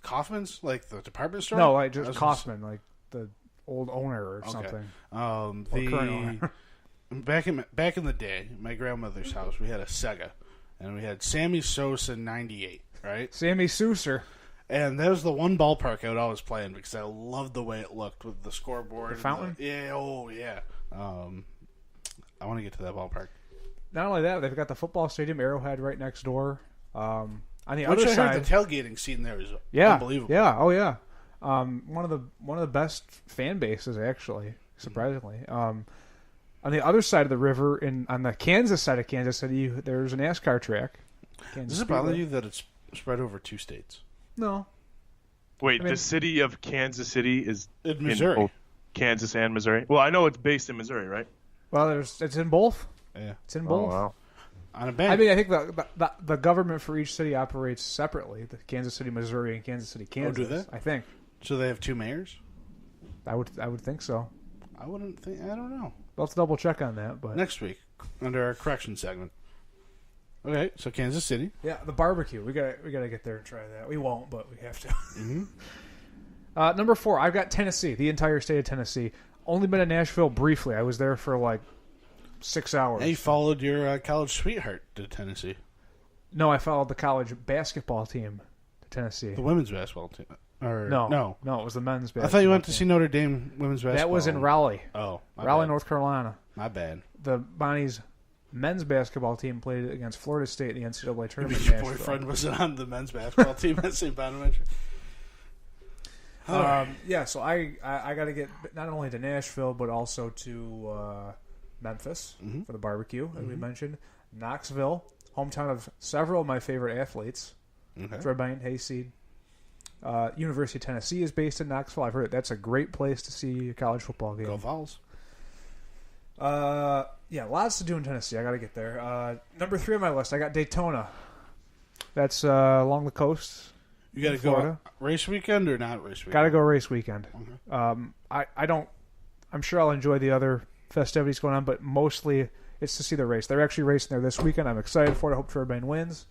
Kaufman's, like the department store. No, like just Kauffman, like the old owner or something. The current owner. back in the day, my grandmother's house, we had a Sega, and we had Sammy Sosa '98, right? Sammy Souser. And that was the one ballpark I would always play in because I loved the way it looked with the scoreboard. The fountain? Yeah, I want to get to that ballpark. Not only that, they've got the football stadium, Arrowhead, right next door. On the Which other I side, heard the tailgating scene there is yeah, unbelievable. Yeah, oh yeah. One of the best fan bases, actually, surprisingly. On the other side of the river, on the Kansas side of Kansas City, there's a NASCAR track. Does it bother you that it's spread over 2 states? No. Wait, the city of Kansas City is In Missouri. both Kansas and Missouri? Well, I know it's based in Missouri, right? Well, it's in both. Yeah. It's in both. Oh, wow. On a bank. I mean, I think the government for each city operates separately. The Kansas City, Missouri, and Kansas City, Kansas. do they? I think. So they have 2 mayors? I would think so. I don't know. Let's double check on that. But Next week, under our correction segment. Okay, so Kansas City. yeah, the barbecue. We gotta get there and try that. We won't, but we have to. Mm-hmm. Number 4, I've got Tennessee, the entire state of Tennessee. Only been to Nashville briefly. I was there for like 6 hours. And you followed your college sweetheart to Tennessee. No, I followed the college basketball team to Tennessee. The women's basketball team. No, it was the men's basketball I thought you went to team. see Notre Dame women's basketball. That was in Raleigh. Oh, Raleigh, bad. North Carolina. My bad. The Bonnie's men's basketball team played against Florida State in the NCAA tournament. Maybe in your Nashville. boyfriend wasn't on the men's basketball team at St. Bonaventure. Yeah, so I got to get not only to Nashville but also to Memphis for the barbecue, as we mentioned. Knoxville, hometown of several of my favorite athletes. Okay. Trebine, Hayseed. University of Tennessee is based in Knoxville. I've heard that's a great place to see a college football game. Go Vols. Yeah, lots to do in Tennessee. I got to get there. Number 3 on my list, I got Daytona. That's along the coast. You got to go race weekend or not race weekend? Got to go race weekend. Okay. I don't. I'm sure I'll enjoy the other festivities going on, but mostly It's to see the race. They're actually racing there this weekend. I'm excited for it. I hope Turbine wins.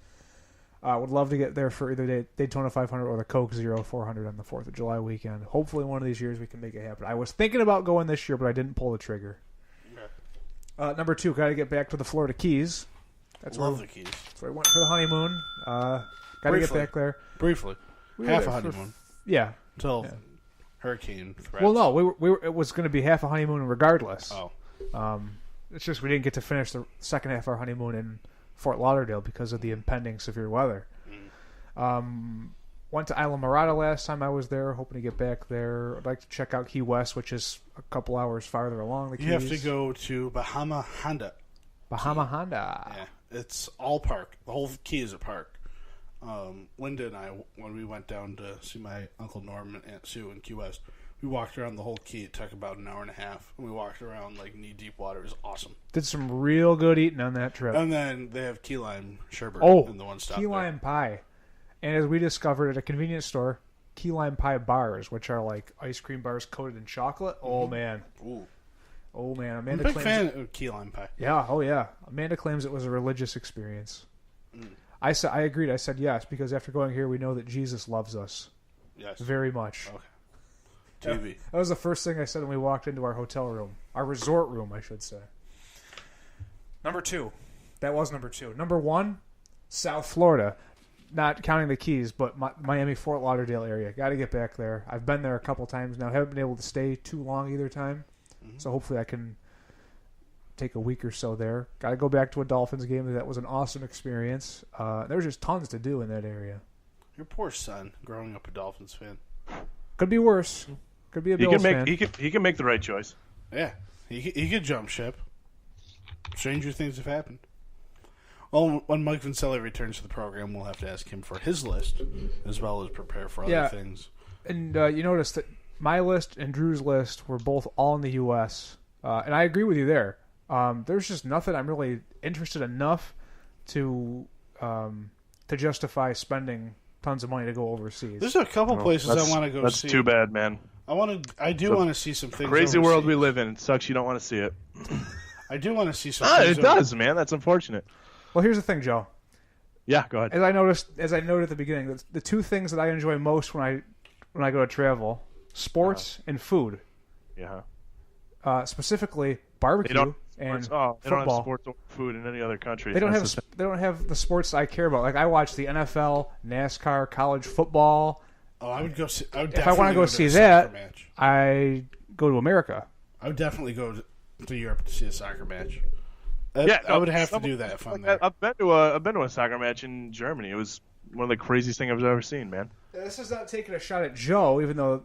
Would love to get there for either Daytona 500 or the Coke 400 on the 4th of July weekend. Hopefully one of these years we can make it happen. I was thinking about going this year, but I didn't pull the trigger. Number 2, got to get back to the Florida Keys. Love the Keys. So I went for the honeymoon. Got to get back there. Briefly. Half a honeymoon. Yeah. Until hurricane threats. Well, no, it was going to be half a honeymoon regardless. Oh. It's just we didn't get to finish the second half of our honeymoon in Fort Lauderdale because of the impending severe weather. Went to Isla Mirada last time I was there, hoping to get back there. I'd like to check out Key West, which is a couple hours farther along the Keys. You have to go to Bahama Honda. Yeah, it's all park. The whole Key is a park. Linda and I, when we went down to see my Uncle Norm and Aunt Sue in Key West, we walked around the whole Key. It took about an hour and a half. And we walked around like knee-deep water. It was awesome. Did some real good eating on that trip. And then they have key lime sherbet in the one stop key lime pie. And as we discovered at a convenience store, key lime pie bars, which are like ice cream bars coated in chocolate. Oh, man. Ooh. Oh, man. I'm a big fan of key lime pie. Yeah, oh, yeah. Amanda claims it was a religious experience. I agreed. I said yes, because after going here, we know that Jesus loves us. Yes. Very much. Okay. TV. That was the first thing I said when we walked into our hotel room. Our resort room, I should say. Number 2. That was number 2. Number 1, South Florida. Not counting the Keys, but Miami, Fort Lauderdale area. Got to get back there. I've been there a couple times now. Haven't been able to stay too long either time. So hopefully I can take a week or so there. Got to go back to a Dolphins game. That was an awesome experience. There was just tons to do in that area. Your poor son, growing up a Dolphins fan. Could be worse. Could be a Bills fan. He can make the right choice. Yeah, he could jump ship. Stranger things have happened. Well, when Mike Vincelli returns to the program, we'll have to ask him for his list, as well as prepare for other things. And you notice that my list and Drew's list were both all in the U.S., and I agree with you there. There's just nothing I'm really interested enough to justify spending tons of money to go overseas. There's a couple places I want to go see. That's too bad, man. I do want to see some things. Crazy overseas. world we live in. It sucks you don't want to see it. I do want to see some things. It does, man. That's unfortunate. Well, here's the thing, Joe. Yeah, go ahead. As I noted at the beginning, the two things that I enjoy most when I go to travel: sports and food. Yeah. Specifically, barbecue and football. They don't have sports or food in any other country. They don't have the sports I care about. Like I watch the NFL, NASCAR, college football. Oh, I would go see. If I want to go see that, I go to America. I would definitely go to Europe to see a soccer match. I would have to do that if I'm there. I've been to a soccer match in Germany. It was one of the craziest things I've ever seen, man. This is not taking a shot at Joe, even though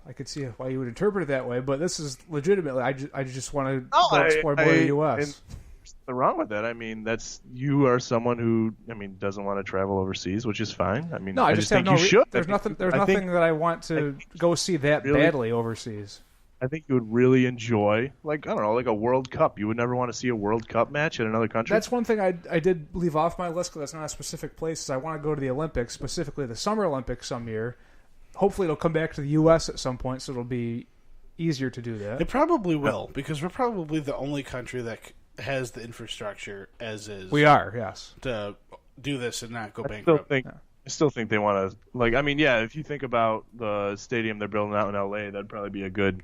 I could see why you would interpret it that way. But this is legitimately, I just want to go explore more of the U.S. There's nothing wrong with that. I mean, you are someone who doesn't want to travel overseas, which is fine. I mean, no, I just think you should. There's nothing that I want to go see that badly overseas. I think you would really enjoy, like a World Cup. You would never want to see a World Cup match in another country. That's one thing I did leave off my list because that's not a specific place. Is I want to go to the Olympics, specifically the Summer Olympics some year. Hopefully it'll come back to the U.S. at some point, so it'll be easier to do that. It probably will, because we're probably the only country that has the infrastructure as is. We are, yes. To do this and not go bankrupt. I still think they want to, if you think about the stadium they're building out in L.A., that'd probably be a good...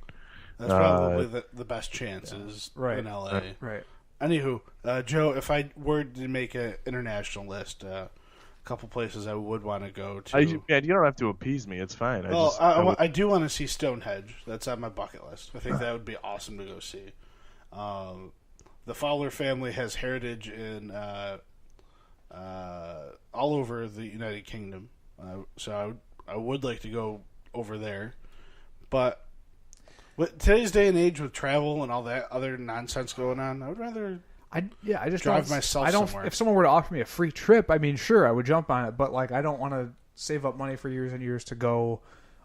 That's probably the best chances in LA. Right. Anywho, Joe, if I were to make an international list, a couple places I would want to go to. You don't have to appease me. It's fine. I do want to see Stonehenge. That's on my bucket list. I think that would be awesome to go see. The Fowler family has heritage in all over the United Kingdom, so I would like to go over there, but. With today's day and age, with travel and all that other nonsense going on, I would rather drive myself somewhere. If someone were to offer me a free trip, sure, I would jump on it. But I don't want to save up money for years and years to go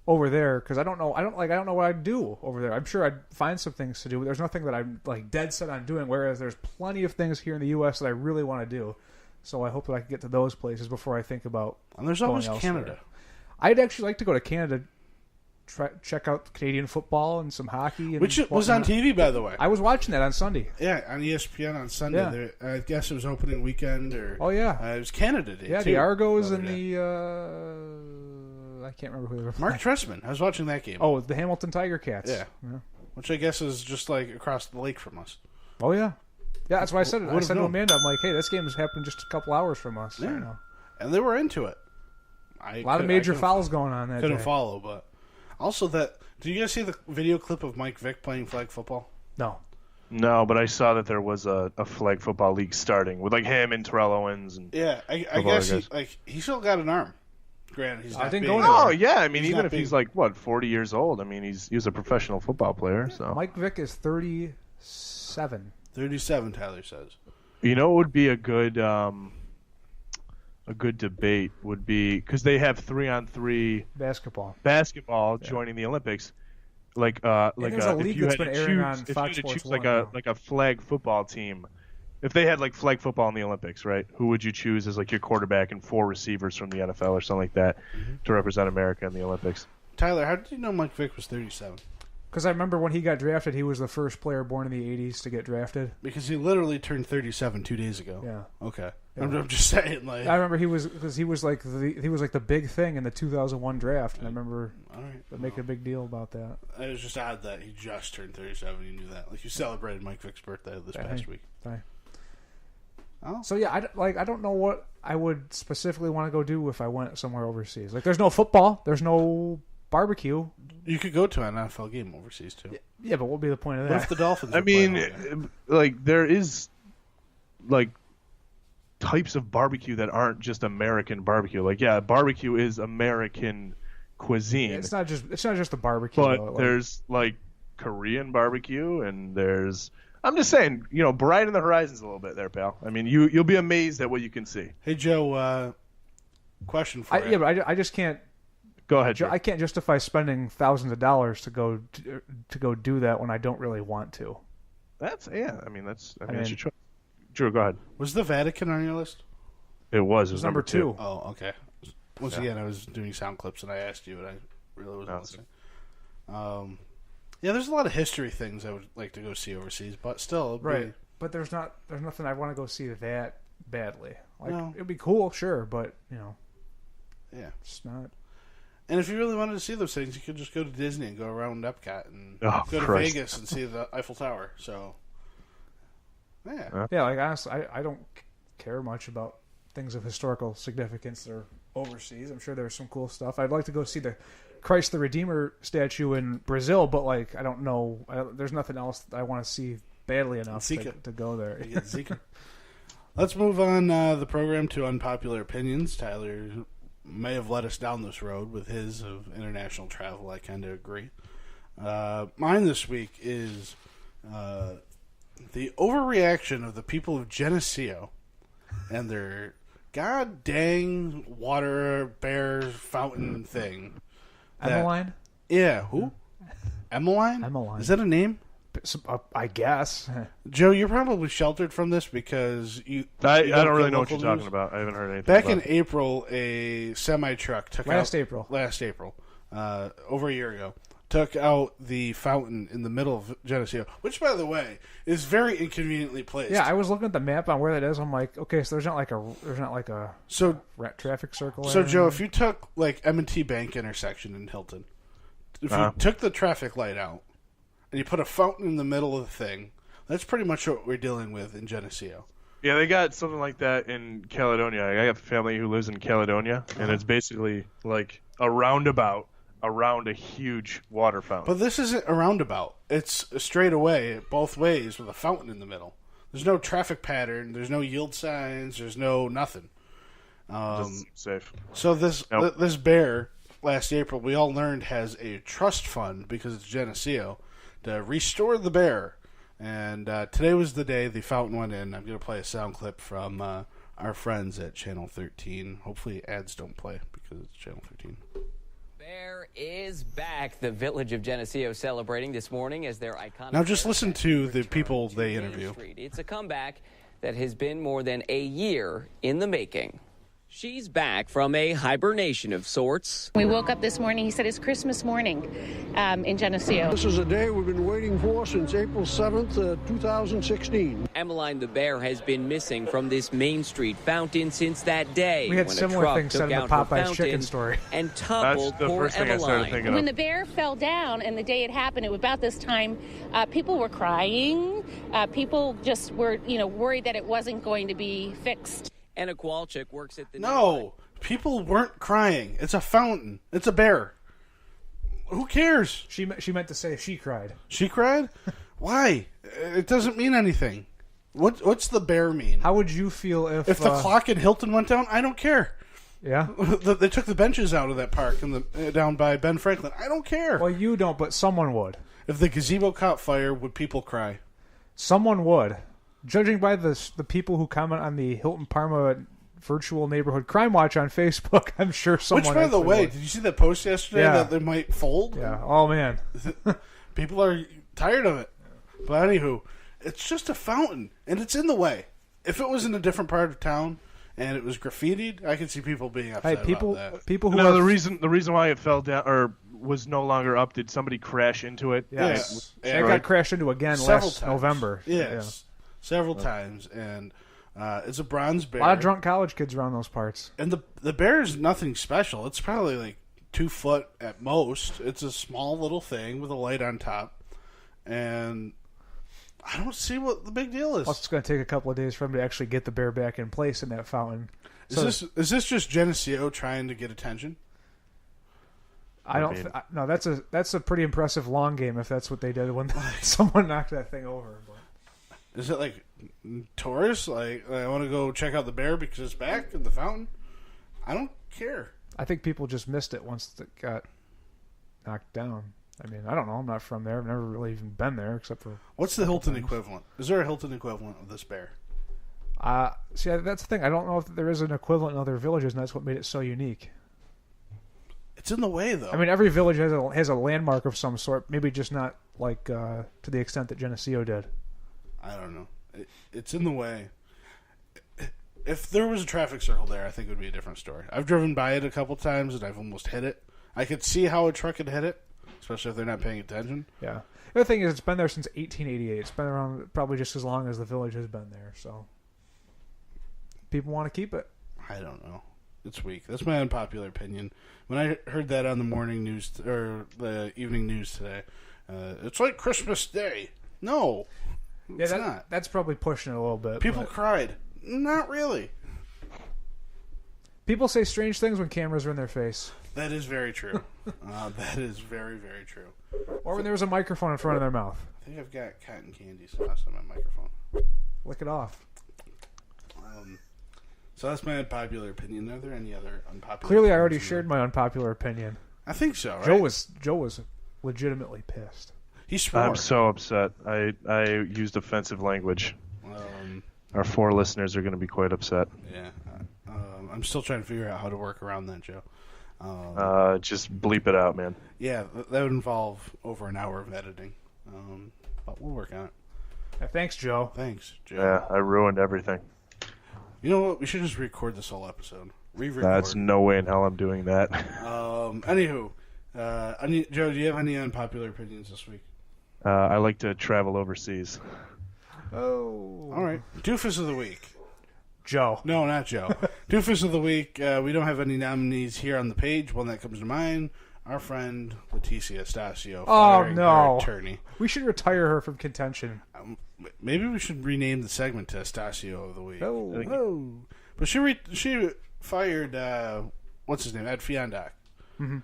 over there because I don't know what I'd do over there. I'm sure I'd find some things to do. But there's nothing that I'm dead set on doing. Whereas there's plenty of things here in the U.S. that I really want to do. So I hope that I can get to those places before I think about. And there's always Canada. I'd actually like to go to Canada. check out Canadian football and some hockey. And Which was on TV, by the way. I was watching that on Sunday. Yeah, on ESPN on Sunday. Yeah. I guess it was opening weekend. It was Canada Day, Yeah, too, the Argos and day. I can't remember who they were Mark playing. Trestman. I was watching that game. Oh, the Hamilton Tiger Cats. Yeah. Which I guess is just like across the lake from us. Oh, yeah. Yeah, that's why I said it. I said to known? Amanda, I'm like, hey, this game is happening just a couple hours from us. Yeah. Right now. And they were into it. A lot of major fouls going on that Couldn't day. follow, but also that. Did you guys see the video clip of Mike Vick playing flag football? No. No, but I saw that there was a flag football league starting with like him and Terrell Owens and Yeah, I guess he still got an arm. Granted, he's not didn't big. go anywhere. Oh yeah, I mean He's even not if big. he's like 40 years old, I mean he's a professional football player. So Mike Vick is 37. 37, Tyler says. you know what would be a good debate would be because they have 3-on-3 Basketball. joining the Olympics. Like there's a if league you that's had been to airing choose, on if you Fox had to Sports choose 1 now. like a flag football team, if they had like flag football in the Olympics, right? Who would you choose as like your quarterback and 4 receivers from the NFL or something like that to represent America in the Olympics? Tyler, how did you know Mike Vick was 37? Because I remember when he got drafted, he was the first player born in the 80s to get drafted. Because he literally turned 37 2 days ago. Yeah. Okay. Yeah. I'm just saying, like. I remember he was like the big thing in the 2001 draft, and I remember All right. making a big deal about that. It was just odd that he just turned 37. You knew that. Like, you celebrated Mike Vick's birthday this past week. Right. Oh. So yeah, I don't know what I would specifically want to go do if I went somewhere overseas. Like, there's no football, there's no barbecue. You could go to an NFL game overseas, too. Yeah, but what would be the point of What that? if the Dolphins I were playing over there? mean, like there is like types of barbecue that aren't just American barbecue. Like yeah, barbecue is American cuisine. It's not just the barbecue. But though, like, there's like Korean barbecue, and there's. I'm just saying, broaden the horizons a little bit there, pal. I mean, you'll be amazed at what you can see. Hey, Joe, question for you. yeah, but I just can't. Go ahead, Joe. I can't justify spending thousands of dollars to go do that when I don't really want to. That's yeah. I mean, it's your mean- choice. Drew, go ahead. Was the Vatican on your list? It was Number 2. Oh, okay. Once again, I was doing sound clips, and I asked you, and I really wasn't listening. Yeah, there's a lot of history things I would like to go see overseas, but still, it'd Right. be- But there's nothing I want to go see that badly. Like, No. it'd be cool, sure, but yeah. it's not. And if you really wanted to see those things, you could just go to Disney and go around Epcot and Oh, go to Christ. Vegas and see the Eiffel Tower. So, yeah. Yeah, like honestly, I don't care much about things of historical significance that are overseas. I'm sure there's some cool stuff. I'd like to go see the Christ the Redeemer statue in Brazil, but like I don't know. There's nothing else that I want to see badly enough to go there. You get Zika. Let's move on the program to unpopular opinions. Tyler may have led us down this road with his of international travel. I kind of agree. Mine this week is the overreaction of the people of Geneseo and their god dang water bear fountain thing. Emmeline? Yeah, who? Emmeline? Emmeline. Is that a name? I guess. Joe, you're probably sheltered from this because you I don't don't really get know what local you're talking news. about. I haven't heard anything. Back about in it. April, a semi-truck took Last out... April. Last April. Over a year ago. Took out the fountain in the middle of Geneseo, which, by the way, is very inconveniently placed. Yeah, I was looking at the map on where that is. I'm like, okay, so there's not like a So, traffic circle. so there. Joe, if you took, like, M&T Bank intersection in Hilton, if you took the traffic light out, and you put a fountain in the middle of the thing, that's pretty much what we're dealing with in Geneseo. Yeah, they got something like that in Caledonia. I got family who lives in Caledonia, and it's basically like a roundabout around a huge water fountain. But this isn't a roundabout. It's a straight away, both ways, with a fountain in the middle. There's no traffic pattern. There's no yield signs. There's no nothing. Doesn't seem safe. So this Nope. this bear, last April, we all learned has a trust fund, because it's Geneseo, to restore the bear. And today was the day the fountain went in. I'm going to play a sound clip from our friends at Channel 13. Hopefully ads don't play, because it's Channel 13. Bear is back. The village of Geneseo celebrating this morning as their iconic... Now just bear listen statue to the returned people to they Main interview. Street. It's a comeback that has been more than a year in the making. She's back from a hibernation of sorts. We woke up this morning, he said it's Christmas morning in Geneseo. This is a day we've been waiting for since April 7th, 2016. Emmeline the bear has been missing from this Main Street fountain since that day. We had when similar a truck things said took in the out her Popeye's fountain chicken story. And That's toppled the poor first thing I started Emmeline. thinking of. When the bear fell down and the day it happened, it was about this time, people were crying. People just were, worried that it wasn't going to be fixed. Anna Kowalczyk works at the No, people weren't crying. It's a fountain. It's a bear. Who cares? She meant to say she cried. She cried? Why? It doesn't mean anything. What's the bear mean? How would you feel if the clock in Hilton went down? I don't care. Yeah. They took the benches out of that park down by Ben Franklin. I don't care. Well, you don't, but someone would. If the gazebo caught fire, would people cry? Someone would. Judging by the people who comment on the Hilton Parma virtual neighborhood crime watch on Facebook, I'm sure someone. Which, by the way, would. did you see that post yesterday that they might fold? Yeah. Oh man, people are tired of it. But anywho, it's just a fountain, and it's in the way. If it was in a different part of town and it was graffitied, I could see people being upset about that. People who no, the reason why it fell down or was no longer up, did somebody crash into it? Yes. It got crashed into again last November. Yes. Several times, and it's a bronze bear. A lot of drunk college kids around those parts. And the bear is nothing special. It's probably like 2 foot at most. It's a small little thing with a light on top, and I don't see what the big deal is. Plus, it's going to take a couple of days for them to actually get the bear back in place in that fountain. Is this just Geneseo trying to get attention? No, that's a pretty impressive long game if that's what they did when someone knocked that thing over. But. Is it like tourists? Like, I want to go check out the bear because it's back in the fountain? I don't care. I think people just missed it once it got knocked down. I mean, I don't know. I'm not from there. I've never really even been there except for... What's the Hilton equivalent? Is there a Hilton equivalent of this bear? See, that's the thing. I don't know if there is an equivalent in other villages, and that's what made it so unique. It's in the way, though. I mean, every village has a landmark of some sort. Maybe just not like to the extent that Geneseo did. I don't know. It's in the way. If there was a traffic circle there, I think it would be a different story. I've driven by it a couple times, and I've almost hit it. I could see how a truck could hit it, especially if they're not paying attention. Yeah. The other thing is it's been there since 1888. It's been around probably just as long as the village has been there, so people want to keep it. I don't know. It's weak. That's my unpopular opinion. When I heard that on the morning news or the evening news today, it's like Christmas Day. No, it's not. That's probably pushing it a little bit. People cried. Not really. People say strange things when cameras are in their face. That is very true. That is very, very true. Or when there was a microphone in front of their mouth. I think I've got cotton candy sauce on my microphone. Lick it off. So that's my unpopular opinion. Are there any other unpopular? Clearly, I already shared my unpopular opinion. I think so. Right? Joe was legitimately pissed. He swore. I'm so upset. I used offensive language. Our 4 listeners are going to be quite upset. Yeah. I'm still trying to figure out how to work around that, Joe. Just bleep it out, man. Yeah, that would involve over an hour of editing. But we'll work on it. Yeah, thanks, Joe. Thanks, Joe. Yeah, I ruined everything. You know what? We should just record this whole episode. Re-record. That's no way in hell I'm doing that. Anywho, Joe, do you have any unpopular opinions this week? I like to travel overseas. Oh. All right. Doofus of the week. Joe. No, not Joe. Doofus of the week. We don't have any nominees here on the page. One that comes to mind, our friend Leticia Stasio. Oh, no. Our attorney. We should retire her from contention. Maybe we should rename the segment to Stasio of the week. Oh. But she fired, what's his name, Ed Fiondak. Mm-hmm.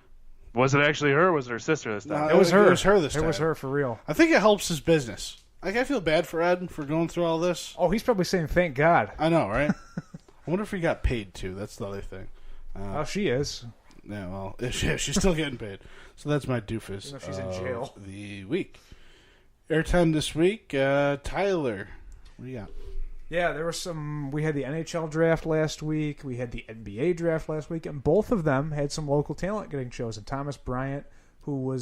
Was it actually her or was it her sister this time? It was her. It was her this time. It was her for real. I think it helps his business. Like, I feel bad for Ed for going through all this. Oh, he's probably saying thank God. I know, right? I wonder if he got paid, too. That's the other thing. She is. Yeah, well, she's still getting paid. So that's my doofus. Even though she's in jail. The week. Airtime this week, Tyler. What do you got? Yeah, there was we had the NHL draft last week. We had the NBA draft last week. And both of them had some local talent getting chosen. Thomas Bryant, who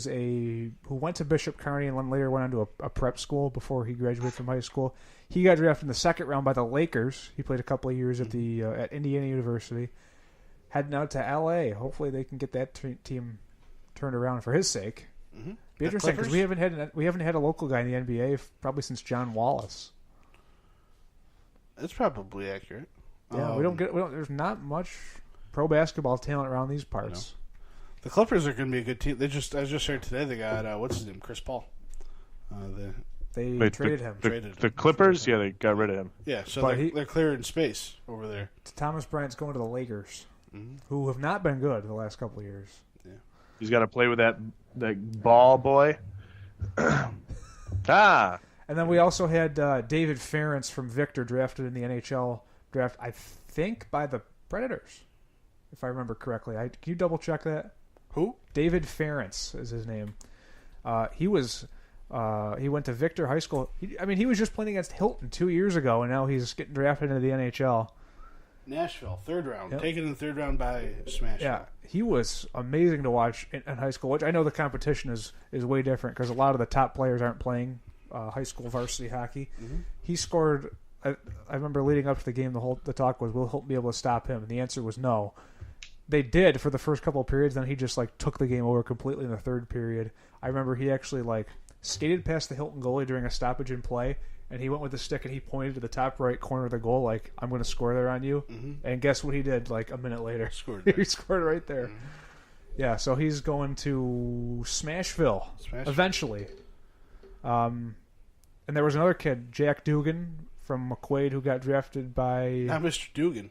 went to Bishop Kearney and then later went on to a prep school before he graduated from high school. He got drafted in the second round by the Lakers. He played a couple of years at Indiana University. heading out to L.A. Hopefully they can get that team turned around for his sake. Mm-hmm. Be interesting because we haven't had a local guy in the NBA probably since John Wallace. That's probably accurate. Yeah, there's not much pro basketball talent around these parts. The Clippers are going to be a good team. I just heard today they got what's his name, Chris Paul. They traded him. The Clippers, yeah, they got rid of him. Yeah, so they're clearing space over there. Thomas Bryant's going to the Lakers, who have not been good the last couple of years. Yeah, he's got to play with that ball boy. And then we also had David Ferentz from Victor drafted in the NHL draft, I think, by the Predators, if I remember correctly. Can you double check that? Who? David Ferentz is his name. He went to Victor High School. He was just playing against Hilton 2 years ago, and now he's getting drafted into the NHL. Nashville, third round. Taken in the third round by Smashville. Yeah, he was amazing to watch in high school, which I know the competition is way different because a lot of the top players aren't playing high school varsity hockey. Mm-hmm. He scored. I remember leading up to the game, the talk was, will Hilton be able to stop him? And the answer was no. They did for the first couple of periods, then he just took the game over completely in the third period. I remember he actually skated past the Hilton goalie during a stoppage in play, and he went with the stick and he pointed to the top right corner of the goal I'm going to score there on you. Mm-hmm. And guess what he did a minute later? He scored right there. Mm-hmm. Yeah, so he's going to Smashville eventually. And there was another kid, Jack Dugan from McQuaid, who got drafted by... Not Mr. Dugan.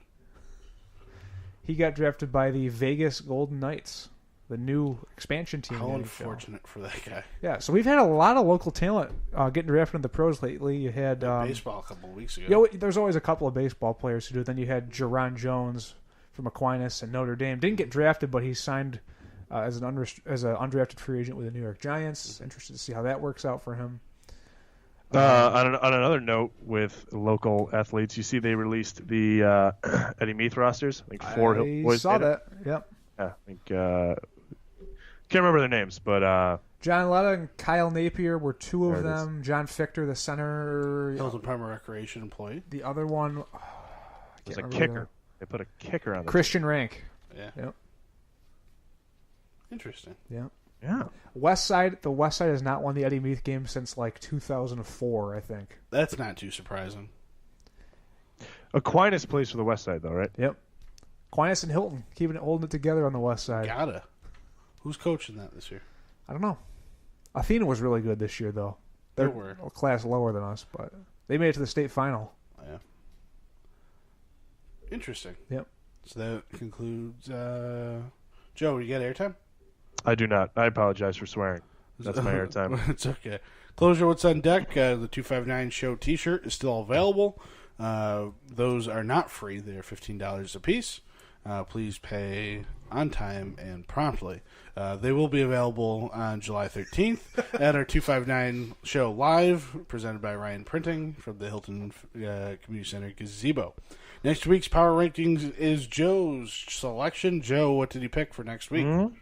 He got drafted by the Vegas Golden Knights, the new expansion team. How unfortunate for that guy. Yeah, so we've had a lot of local talent getting drafted in the pros lately. You had baseball a couple of weeks ago. There's always a couple of baseball players who do. Then you had Jerron Jones from Aquinas and Notre Dame. Didn't get drafted, but he signed as an undrafted free agent with the New York Giants. Interested to see how that works out for him. On another note with local athletes, you see they released the Eddie Meath rosters. I think 4 boys. I saw that. Yep. Yeah, I think can't remember their names, but John Letta and Kyle Napier were two of them. John Fichter, the center, Hilton Primary Recreation employee. The other one was a kicker. They put a kicker on. Christian Rank. Yeah. Yep. Interesting. Yeah. Yeah. The West Side has not won the Eddie Meath game since 2004, I think. That's not too surprising. Aquinas plays for the West Side, though, right? Yep. Aquinas and Hilton holding it together on the West Side. Gotta. Who's coaching that this year? I don't know. Athena was really good this year, though. They're a class lower than us, but they made it to the state final. Yeah. Interesting. Yep. So that concludes. Joe, you got airtime? I do not. I apologize for swearing. That's my airtime. It's okay. Closure, what's on deck? The 259 Show T-shirt is still available. Those are not free. They are $15 a piece. Please pay on time and promptly. They will be available on July 13th at our 259 Show Live, presented by Ryan Printing from the Hilton Community Center Gazebo. Next week's Power Rankings is Joe's selection. Joe, what did he pick for next week? Mm-hmm.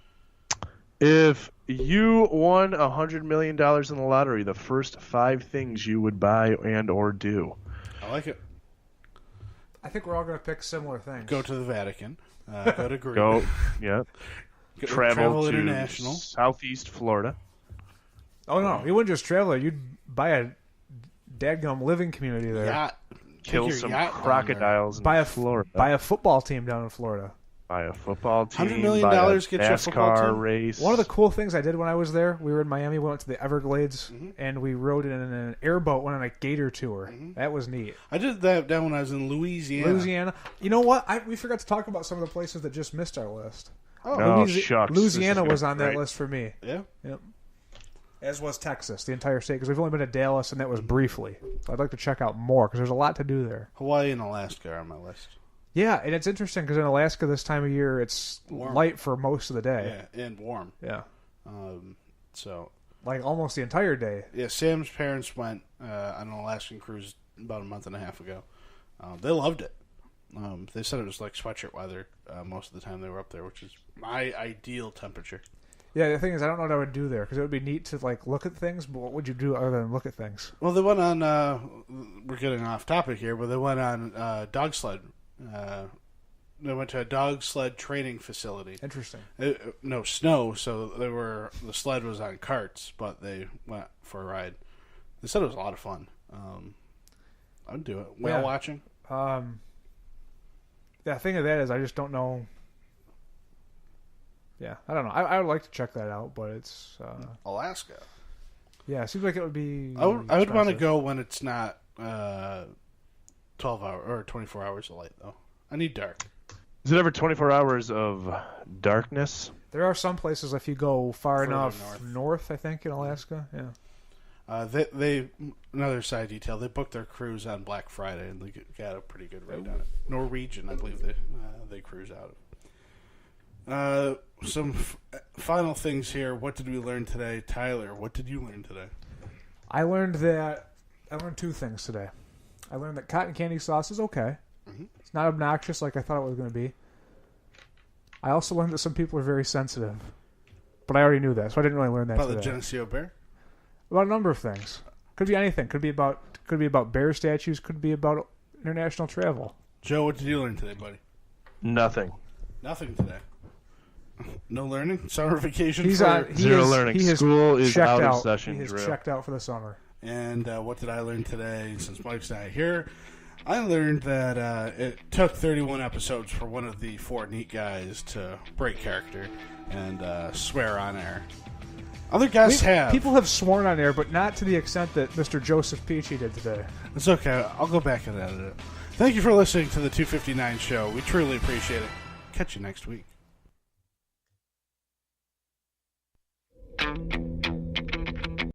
If you won $100 million in the lottery, the first 5 things you would buy and or do. I like it. I think we're all going to pick similar things. Go to the Vatican. Go to Greece. Travel to international. Southeast Florida. Oh, no. You wouldn't just travel there. You'd buy a dadgum living community there. Yacht. Kill some crocodiles in Florida. Buy a football team down in Florida. Buy a football team. $100 million gets you a football team. Race. One of the cool things I did when I was there, we were in Miami, we went to the Everglades, and we rode in an airboat, went on a gator tour. That was neat. I did that down when I was in Louisiana. You know what? We forgot to talk about some of the places that just missed our list. Shucks. Louisiana was on that list for me. Yeah. Yep. As was Texas, the entire state, because we've only been to Dallas, and that was briefly. So I'd like to check out more, because there's a lot to do there. Hawaii and Alaska are on my list. Yeah, and it's interesting, because in Alaska this time of year, it's warm. Light for most of the day. Yeah, and warm. Yeah. So almost the entire day. Yeah, Sam's parents went on an Alaskan cruise about a month and a half ago. They loved it. They said it was like sweatshirt weather most of the time they were up there, which is my ideal temperature. Yeah, the thing is, I don't know what I would do there, because it would be neat to look at things, but what would you do other than look at things? Well, they went on, we're getting off topic here, but they went on dog sled they went to a dog sled training facility. Interesting. No snow, so the sled was on carts, but they went for a ride. They said it was a lot of fun. I'd do it. Whale watching. The thing of that is, I just don't know. Yeah, I don't know. I would like to check that out, but it's Alaska. Yeah, it seems like it would be. I would want to go when it's not 12 hours or 24 hours of light, though. I need dark. Is it ever 24 hours of darkness? There are some places if you go far enough north, I think, in Alaska. Yeah. They another side detail. They booked their cruise on Black Friday and they got a pretty good rate on it. Norwegian, I believe they cruise out of. Some final things here. What did we learn today, Tyler? What did you learn today? I learned two things today. I learned that cotton candy sauce is okay. Mm-hmm. It's not obnoxious like I thought it was going to be. I also learned that some people are very sensitive, but I already knew that, so I didn't really learn that about today. The Geneseo bear. About a number of things. Could be anything. Could be about bear statues. Could be about international travel. Joe, what did you learn today, buddy? Nothing. Nothing today. No learning? Summer vacation? Zero learning. School is out of session. He has checked out for the summer. And what did I learn today since Mike's not here? I learned that it took 31 episodes for one of the four neat guys to break character and swear on air. Other guys have. People have sworn on air, but not to the extent that Mr. Joseph Peachy did today. It's okay. I'll go back and edit it. Thank you for listening to the 259 show. We truly appreciate it. Catch you next week.